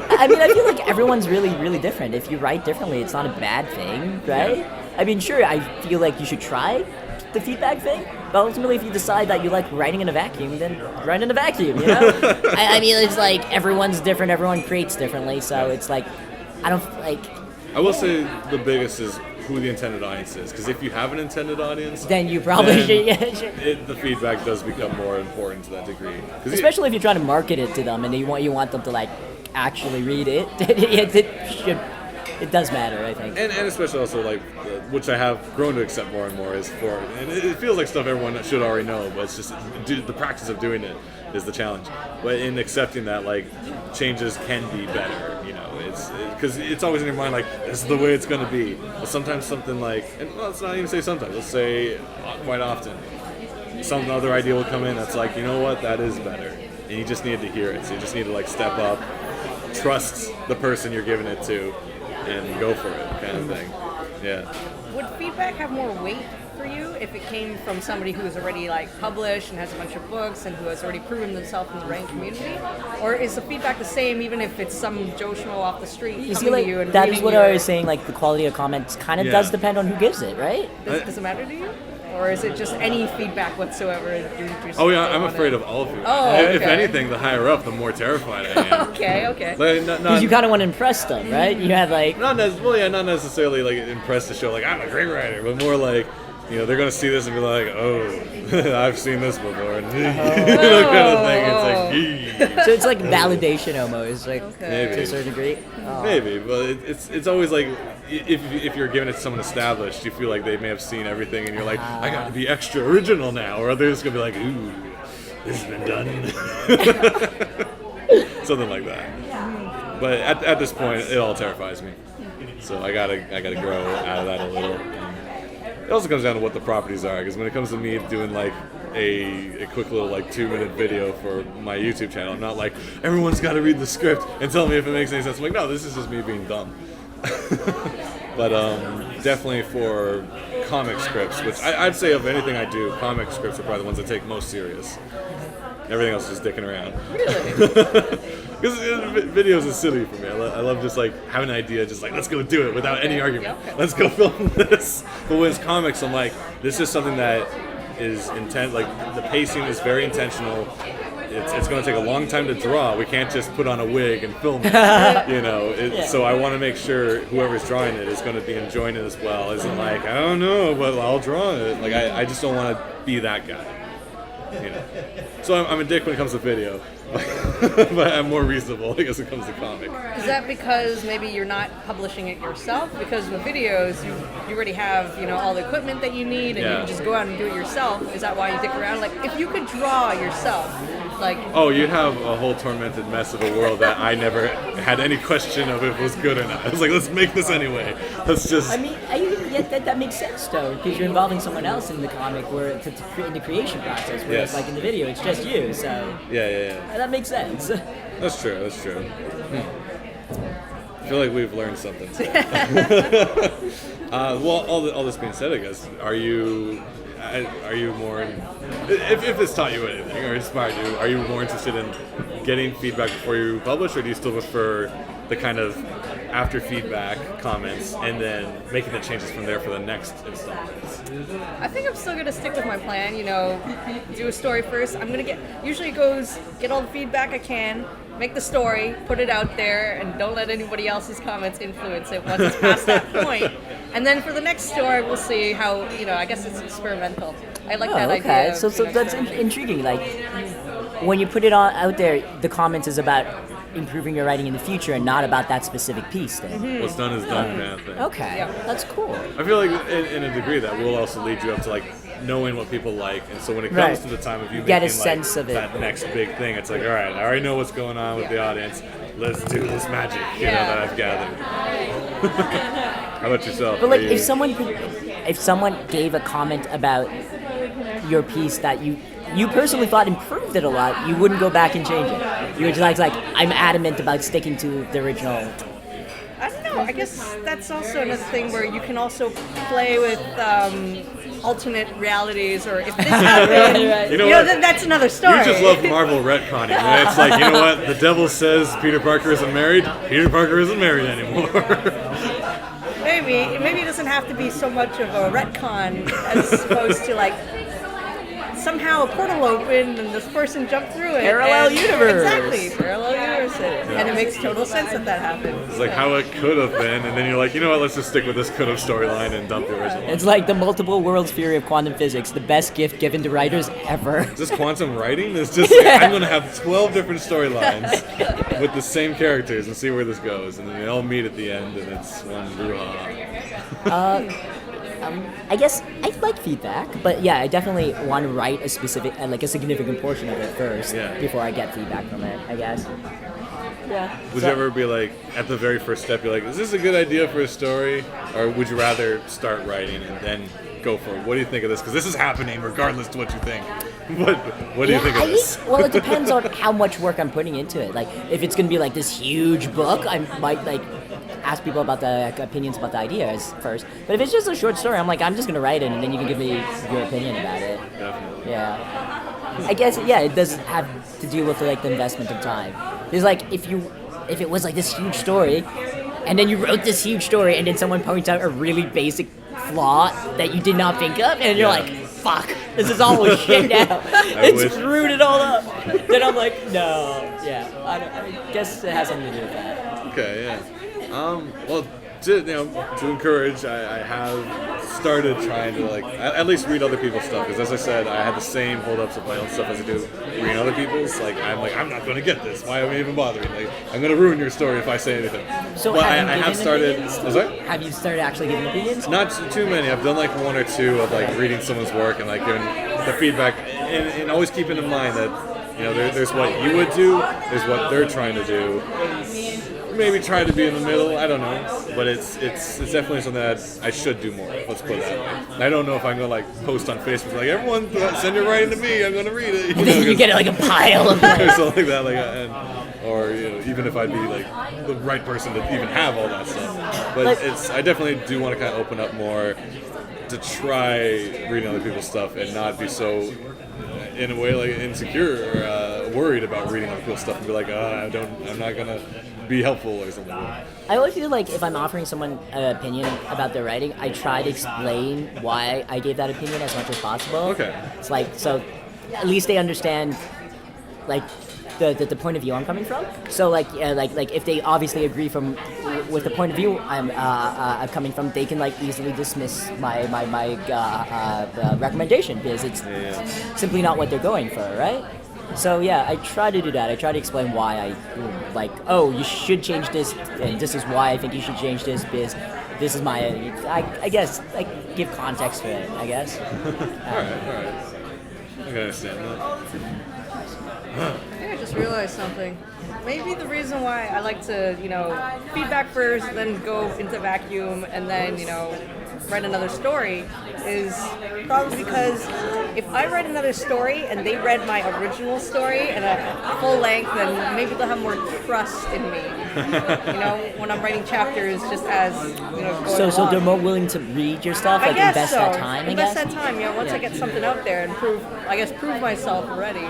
S2: I mean, I feel like everyone's really, really different. If you write differently, it's not a bad thing, right? Yeah. I mean, sure, I feel like you should try the feedback thing, but ultimately if you decide that you like writing in a vacuum, then write in a vacuum, you know? I mean, it's like everyone's different, everyone creates differently, so it's like, I
S1: will say the biggest is who the intended audience is, because if you have an intended audience,
S2: then you probably should.
S1: The feedback does become more important to that degree.
S2: Especially if you're trying to market it to them and you want them to like actually read it. It does matter, I think.
S1: And especially also like, which I have grown to accept more and more, is and it feels like stuff everyone should already know, but it's just the practice of doing it is the challenge. But in accepting that, like, changes can be better, you know, because it's always in your mind like, this is the way it's going to be. But sometimes something like, and let's not even say sometimes, let's say quite often, some other idea will come in that's like, you know what, that is better. And you just need to hear it. So you just need to like step up, trust the person you're giving it to, and go for it, kind of thing. Yeah.
S3: Would feedback have more weight for you if it came from somebody who's already like published and has a bunch of books and who has already proven themselves in the writing community? Or is the feedback the same even if it's some Joe Schmo off the street
S2: You
S3: coming
S2: see, like
S3: to you and
S2: that is
S3: reading
S2: what
S3: your...
S2: I was saying. Like the quality of comments kind of
S1: Yeah.
S2: does depend on who gives it, right?
S3: Does it matter to you? Or is it just any feedback whatsoever?
S1: Oh yeah, I'm afraid of all feedback.
S3: Oh,
S1: If
S3: okay.
S1: anything, the higher up, the more terrified I am.
S3: Okay.
S1: Like, not,
S2: Because you kind of want to impress them, right? You have like,
S1: not necessarily like impressed to show like I'm a great writer, but more like, you know, they're gonna see this and be like, oh, I've seen this before, and kind of thing. It's like,
S2: so it's like validation almost, like
S3: Okay.
S2: to a certain degree. Oh.
S1: maybe, but it's always like if you're giving it to someone established, you feel like they may have seen everything, and you're like, I got to be extra original now, or they're just gonna be like, ooh, this has been done, something like that. But at this point, it all terrifies me, so I gotta grow out of that a little. It also comes down to what the properties are, because when it comes to me doing like a quick little like 2-minute video for my YouTube channel, I'm not like, everyone's got to read the script and tell me if it makes any sense. I'm like, no, this is just me being dumb. But definitely for comic scripts, which I'd say of anything I do, comic scripts are probably the ones I take most serious. Everything else is just dicking around.
S3: Really?
S1: Because videos is silly for me. I love just like having an idea, just like let's go do it without any argument.
S3: Okay.
S1: Let's go film this. But when it's comics, I'm like, this is something that is intent. Like the pacing is very intentional. It's going to take a long time to draw. We can't just put on a wig and film it. You know. So I want to make sure whoever's drawing it is going to be enjoying it as well. Isn't like, I don't know, but I'll draw it. Like I just don't want to be that guy. You know. So I'm a dick when it comes to video, but I'm more reasonable, I guess, when it comes to comic.
S3: Is that because maybe you're not publishing it yourself? Because with videos, you already have, you know, all the equipment that you need, and you
S1: Yeah.
S3: can just go out and do it yourself. Is that why you dick around? Like, if you could draw yourself, like,
S1: Oh, you'd have a whole tormented mess of a world that I never had any question of if it was good or not. I was like, let's make this anyway. Let's just...
S2: I mean, that makes sense though, because you're involving someone else in the comic, where in the creation process, whereas
S1: Yes.
S2: like in the video, it's just you. So
S1: Yeah.
S2: that makes sense.
S1: That's true. I feel like we've learned something. Well, all this being said, I guess, are you more, if this taught you anything or inspired you, are you more interested in getting feedback before you publish, or do you still prefer the kind of after feedback comments and then making the changes from there for the next installments?
S3: I think I'm still gonna stick with my plan. You know, do a story first. I'm gonna usually it goes get all the feedback I can, make the story, put it out there, and don't let anybody else's comments influence it once it's past that point. And then for the next story, we'll see how, you know, I guess it's experimental. I like that idea.
S2: Okay,
S3: of,
S2: so
S3: you know,
S2: that's intriguing. Like when you put it out there, the comments is about improving your writing in the future and not about that specific piece. Then.
S1: What's done is done, kind of thing.
S2: Okay,
S3: Yeah.
S2: that's cool.
S1: I feel like in a degree that will also lead you up to like knowing what people like, and so when it comes
S2: Right.
S1: to the time of you
S2: Get a
S1: making
S2: sense
S1: like
S2: of it.
S1: that next big thing, it's like, all right, I already know what's going on with the audience. Let's do this magic, you know,
S3: Yeah.
S1: that I've gathered. How about yourself?
S2: But like,
S1: Are you-
S2: if someone gave a comment about your piece that you personally thought improved it a lot, you wouldn't go back and change it. You would just like I'm adamant about sticking to the original.
S3: I don't know. I guess that's also another thing where you can also play with alternate realities, or if this happened,
S1: You know what?
S3: that's another story.
S1: You just love Marvel retconning, man. It's like, you know what? The devil says Peter Parker isn't married. Peter Parker isn't married anymore.
S3: Maybe it doesn't have to be so much of a retcon as opposed to like somehow a portal opened and this person jumped through it.
S2: Parallel
S3: and-
S2: universe.
S3: Exactly, parallel universes. And it makes total sense that happened.
S1: It's like how it could have been, and then you're like, you know what? Let's just stick with this could have storyline and dump the original.
S2: It's like the multiple worlds theory of quantum physics, the best gift given to writers ever.
S1: Is this quantum writing? It's just like, I'm gonna have 12 different storylines with the same characters and see where this goes, and then they all meet at the end, and it's one brouhaha.
S2: I guess I like feedback, but yeah, I definitely want to write a specific, like a significant portion of it first
S1: Yeah.
S2: before I get feedback from it, I guess. Yeah.
S1: Would
S2: So-
S1: you ever be like, at the very first step, you're like, is this a good idea for a story? Or would you rather start writing and then go for it? What do you think of this? Because this is happening regardless to what you think. What do you think of this?
S2: Well, it depends on how much work I'm putting into it. Like, if it's going to be like this huge book, I might like ask people about the opinions about the ideas first. But if it's just a short story, I'm like, I'm just going to write it, and then you can give me your opinion about it.
S1: Definitely.
S2: Yeah. I guess, yeah, it does have to do with like the investment of time. There's like, if it was like this huge story, and then you wrote this huge story, and then someone points out a really basic flaw that you did not think of, and you're like, fuck, this is all shit now. It's screwed it all up. Then I'm like, no, yeah, I guess it has something to do with that.
S1: Okay, yeah. Well, to encourage, I have started trying to like at least read other people's stuff, because as I said, I had the same holdups with my own stuff as I do reading other people's. I'm not going to get this. Why am I even bothering? Like, I'm going to ruin your story if I say anything.
S2: So
S1: but
S2: have
S1: I have started. Was that?
S2: Have you started actually giving opinions?
S1: Not too many. I've done like one or two of like reading someone's work and like giving the feedback, and always keeping in mind that there's what you would do, there's what they're trying to do. Maybe try to be in the middle. I don't know, but it's definitely something that I should do more. Let's put it that way. And I don't know if I'm gonna like post on Facebook like, everyone send your writing to me. I'm gonna read it.
S2: And then you get like a pile of
S1: or something like that. Or even if I'd be like the right person to even have all that stuff. But I definitely do want to kind of open up more to try reading other people's stuff and not be so, in a way, like insecure or worried about reading other people's stuff and be like, I'm not gonna be helpful or something.
S2: I always feel like if I'm offering someone an opinion about their writing, I try to explain why I gave that opinion as much as possible.
S1: Okay.
S2: It's like, so at least they understand like the point of view I'm coming from. So like if they obviously agree with the point of view I'm coming from, they can like easily dismiss my recommendation because it's simply not what they're going for, right? So yeah, I try to do that. I try to explain why I like, you should change this, and this is why I think you should change this, because this is my, I guess, like, give context to it, I guess.
S1: Alright. I can understand that.
S3: I think I just realized something. Maybe the reason why I like to, feedback first, then go into vacuum, and then, write another story is probably because if I write another story and they read my original story in a full length, then maybe they'll have more trust in me. When I'm writing chapters, just as going
S2: So they're
S3: along.
S2: more willing to read your stuff, like invest that time.
S3: Invest that time. Once I get something out there and prove myself already,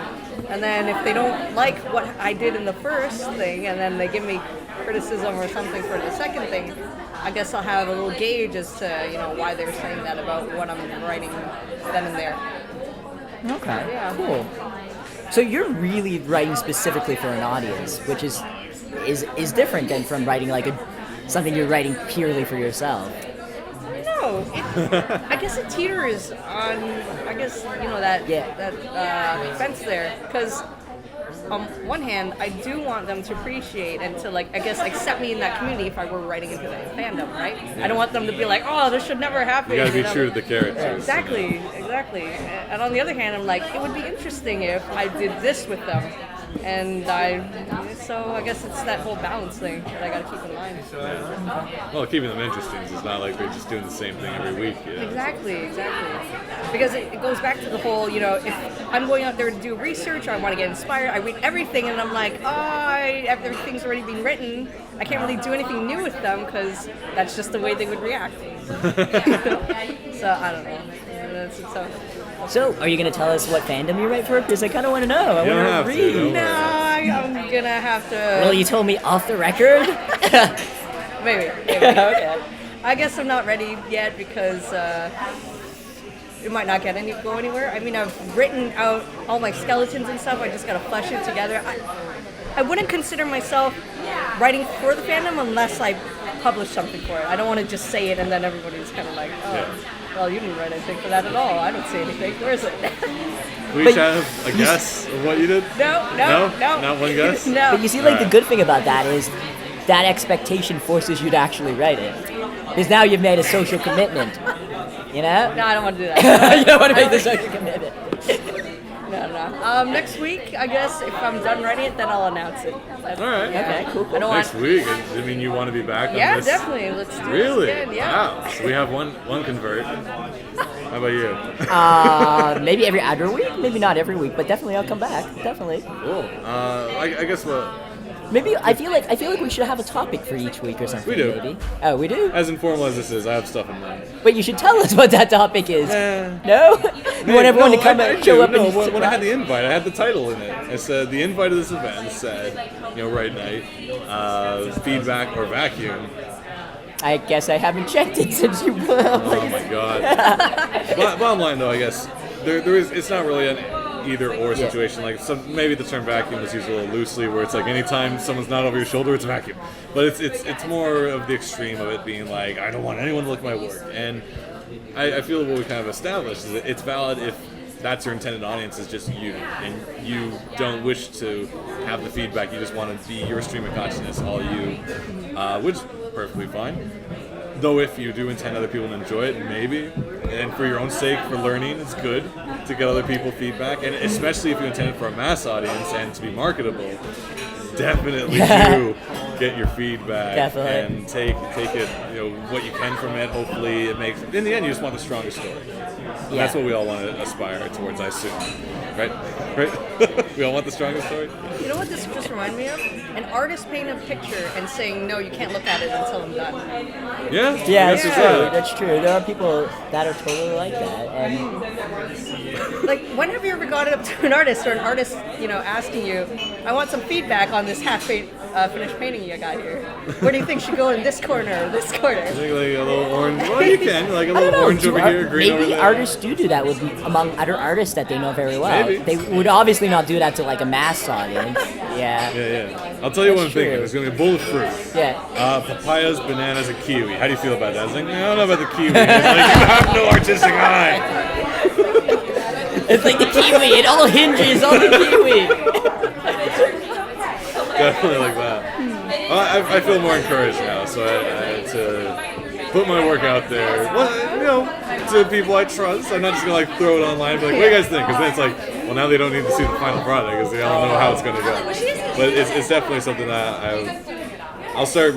S3: and then if they don't like what I did in the first thing, and then they give me criticism or something for the second thing, I guess I'll have a little gauge as to why they're saying that about what I'm writing then and there.
S2: Okay,
S3: Yeah.
S2: cool. So you're really writing specifically for an audience, which is different than from writing like something you're writing purely for yourself.
S3: No, I guess it teeters on that fence there, because on one hand, I do want them to appreciate and to accept me in that community if I were writing into the fandom, right? I don't want them to be like, oh, this should never happen.
S1: You gotta be true to the characters.
S3: Exactly. And on the other hand, I'm like, it would be interesting if I did this with them. So I guess it's that whole balance thing that I gotta keep in mind.
S1: Well, keeping them interesting is it's not like they're just doing the same thing every week.
S3: Exactly. Because it goes back to the whole, if I'm going out there to do research or I want to get inspired, I read everything and I'm like, everything's already been written. I can't really do anything new with them because that's just the way they would react. So I don't know.
S2: So, are you going to tell us what fandom you write for? Because I kind of want to know. I want to read.
S3: No, I'm going to have to...
S2: Well, you told me off the record?
S3: Maybe.
S2: Okay.
S3: I guess I'm not ready yet because it might not go anywhere. I mean, I've written out all my skeletons and stuff. I just got to flesh it together. I wouldn't consider myself writing for the fandom unless I publish something for it. I don't want to just say it and then everybody's kind of like, well, you didn't write anything for that at all. I don't say anything. Where is it?
S1: We each have a guess of what you did?
S3: No.
S1: Not one guess?
S3: No.
S2: But you see, the good thing about that is that expectation forces you to actually write it. Because now you've made a social commitment.
S3: No, I don't want to do that.
S2: You don't want to make the social commitment.
S3: No. Next week, I guess, if I'm done writing it, then I'll announce it.
S1: All right.
S2: Okay, cool.
S3: I don't
S1: Next
S3: want.
S1: week. I mean, you want to be back on
S3: Yeah,
S1: this?
S3: definitely. Let's do
S1: Really?
S3: this again. Yeah.
S1: Wow. So we have one convert. How about you?
S2: Maybe every other week, maybe not every week, but definitely I'll come back. Definitely.
S1: Cool. I guess what.
S2: Maybe I feel like we should have a topic for each week or something.
S1: We do.
S2: Maybe. Oh, we do.
S1: As informal as this is, I have stuff in mind.
S2: Wait, you should tell us what that topic is.
S1: Eh.
S2: No? You want everyone to come
S1: I
S2: and show
S1: do.
S2: up
S1: No,
S2: and
S1: when I had
S2: surprise?
S1: the invite, I had the title in it. It said the invite of this event said, Right Night, feedback or vacuum.
S2: I guess I haven't checked it since you.
S1: Oh my god. Bottom line though, I guess there is. It's not really an either or situation. Like maybe the term vacuum is used a little loosely, where it's like anytime someone's not over your shoulder, it's a vacuum. But it's more of the extreme of it being like I don't want anyone to look at my work. And I feel what we kind of established is that it's valid if that's your intended audience is just you, and you don't wish to have the feedback. You just want to be your stream of consciousness, all you, which is perfectly fine. Though if you do intend other people to enjoy it, maybe, and for your own sake, for learning, it's good to get other people feedback, and especially if you intend it for a mass audience and to be marketable, definitely do get your feedback.
S2: Definitely.
S1: And take it, what you can from it. Hopefully it makes, in the end, you just want the strongest story. And that's what we all want to aspire towards, I assume. Right? We all want the strongest story?
S3: You know what this just reminded me of? An artist painting a picture and saying, no, you can't look at it until I'm done.
S1: Yeah?
S2: Yeah,
S1: I
S2: that's
S1: guess
S2: true.
S1: it's
S2: That's true. There are people that are totally like that, and
S3: Like, when have you ever got it up to an artist or an artist, asking you, I want some feedback on this finished painting you got here. Where do you think should go in this corner or this corner?
S1: I think like a little orange. Well, you can. Like a
S2: I don't
S1: little
S2: know.
S1: orange over here, green over
S2: Maybe
S1: there.
S2: artists do that with among other artists that they know very well.
S1: Maybe.
S2: They would obviously not do that to like a mass audience. Yeah.
S1: Yeah. I'll tell you what I'm thinking.
S2: true.
S1: There's going to be a bowl of fruit.
S2: Yeah.
S1: Papayas, bananas, and kiwi. How do you feel about that? I was like, I don't know about the kiwi. It's like, you have no artistic eye.
S2: It's like the kiwi. It all hinges on the kiwi.
S1: Definitely like that. I feel more encouraged now, so I to put my work out there. Well, to people I trust. I'm not just gonna like throw it online and be like, what do you guys think? Because then it's like, well, now they don't need to see the final product because they don't know how it's gonna go. But it's definitely something that I'll start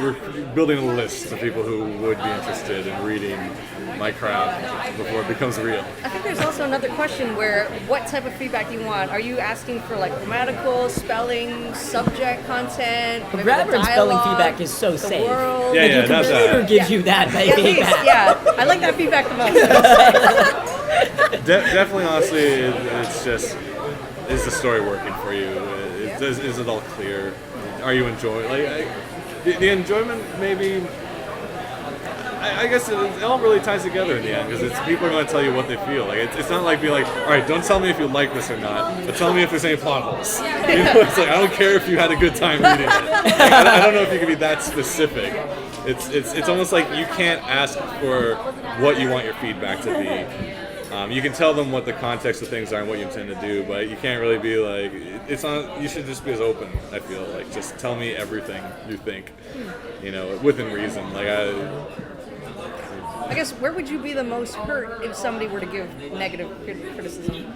S1: building a list of people who would be interested in reading my craft before it becomes real.
S3: I think there's also another question where what type of feedback you want? Are you asking for like grammatical, spelling, subject content? maybe the
S2: Grammar and spelling
S3: dialogue,
S2: feedback is so
S3: the
S2: safe.
S3: world?
S1: Yeah,
S2: Like your
S1: not
S2: computer
S1: that.
S2: gives you that
S3: At least,
S2: feedback.
S3: yeah. I like that feedback the most.
S1: Definitely, honestly, it's just, is the story working for you? Is it all clear? Are you enjoying? The enjoyment maybe. I guess it all really ties together in the end because people are going to tell you what they feel. Like it's not like being like, all right, don't tell me if you like this or not, but tell me if there's any plot holes. It's like I don't care if you had a good time reading it. I don't know if you can be that specific. It's almost like you can't ask for what you want your feedback to be. You can tell them what the context of things are and what you intend to do, but you can't really be like, it's not. You should just be as open. I feel like just tell me everything you think, within reason. Like
S3: I guess where would you be the most hurt if somebody were to give negative criticism?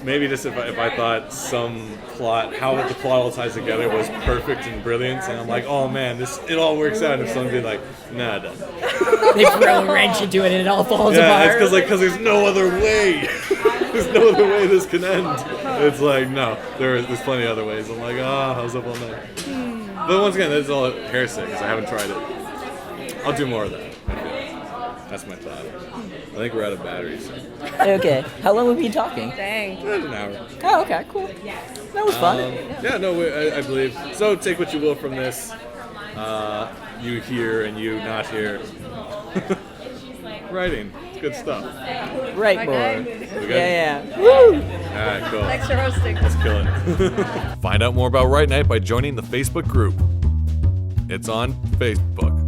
S1: Maybe just if I thought some plot, how the plot all ties together was perfect and brilliant, and I'm like, oh man, it all works out. And if someone be like, nah, it doesn't.
S2: They throw a wrench into it and it all falls
S1: Yeah,
S2: apart.
S1: it's because there's no other way. There's no other way this can end. It's like, no, there's plenty of other ways. I'm like, I was up all night. But once again, that's all hearsay because I haven't tried it. I'll do more of that. I feel. That's my thought. I think we're out of batteries.
S2: Okay. How long have we been talking?
S3: Dang.
S1: An hour.
S2: Oh, okay, cool. That was fun.
S1: I believe. So take what you will from this. You here and you not here. Writing. It's good stuff.
S2: Right,
S3: Okay.
S2: boy.
S1: We good?
S2: Yeah. Woo!
S1: Alright, cool.
S3: Thanks for hosting.
S1: Let's kill it. Find out more about Write Night by joining the Facebook group. It's on Facebook.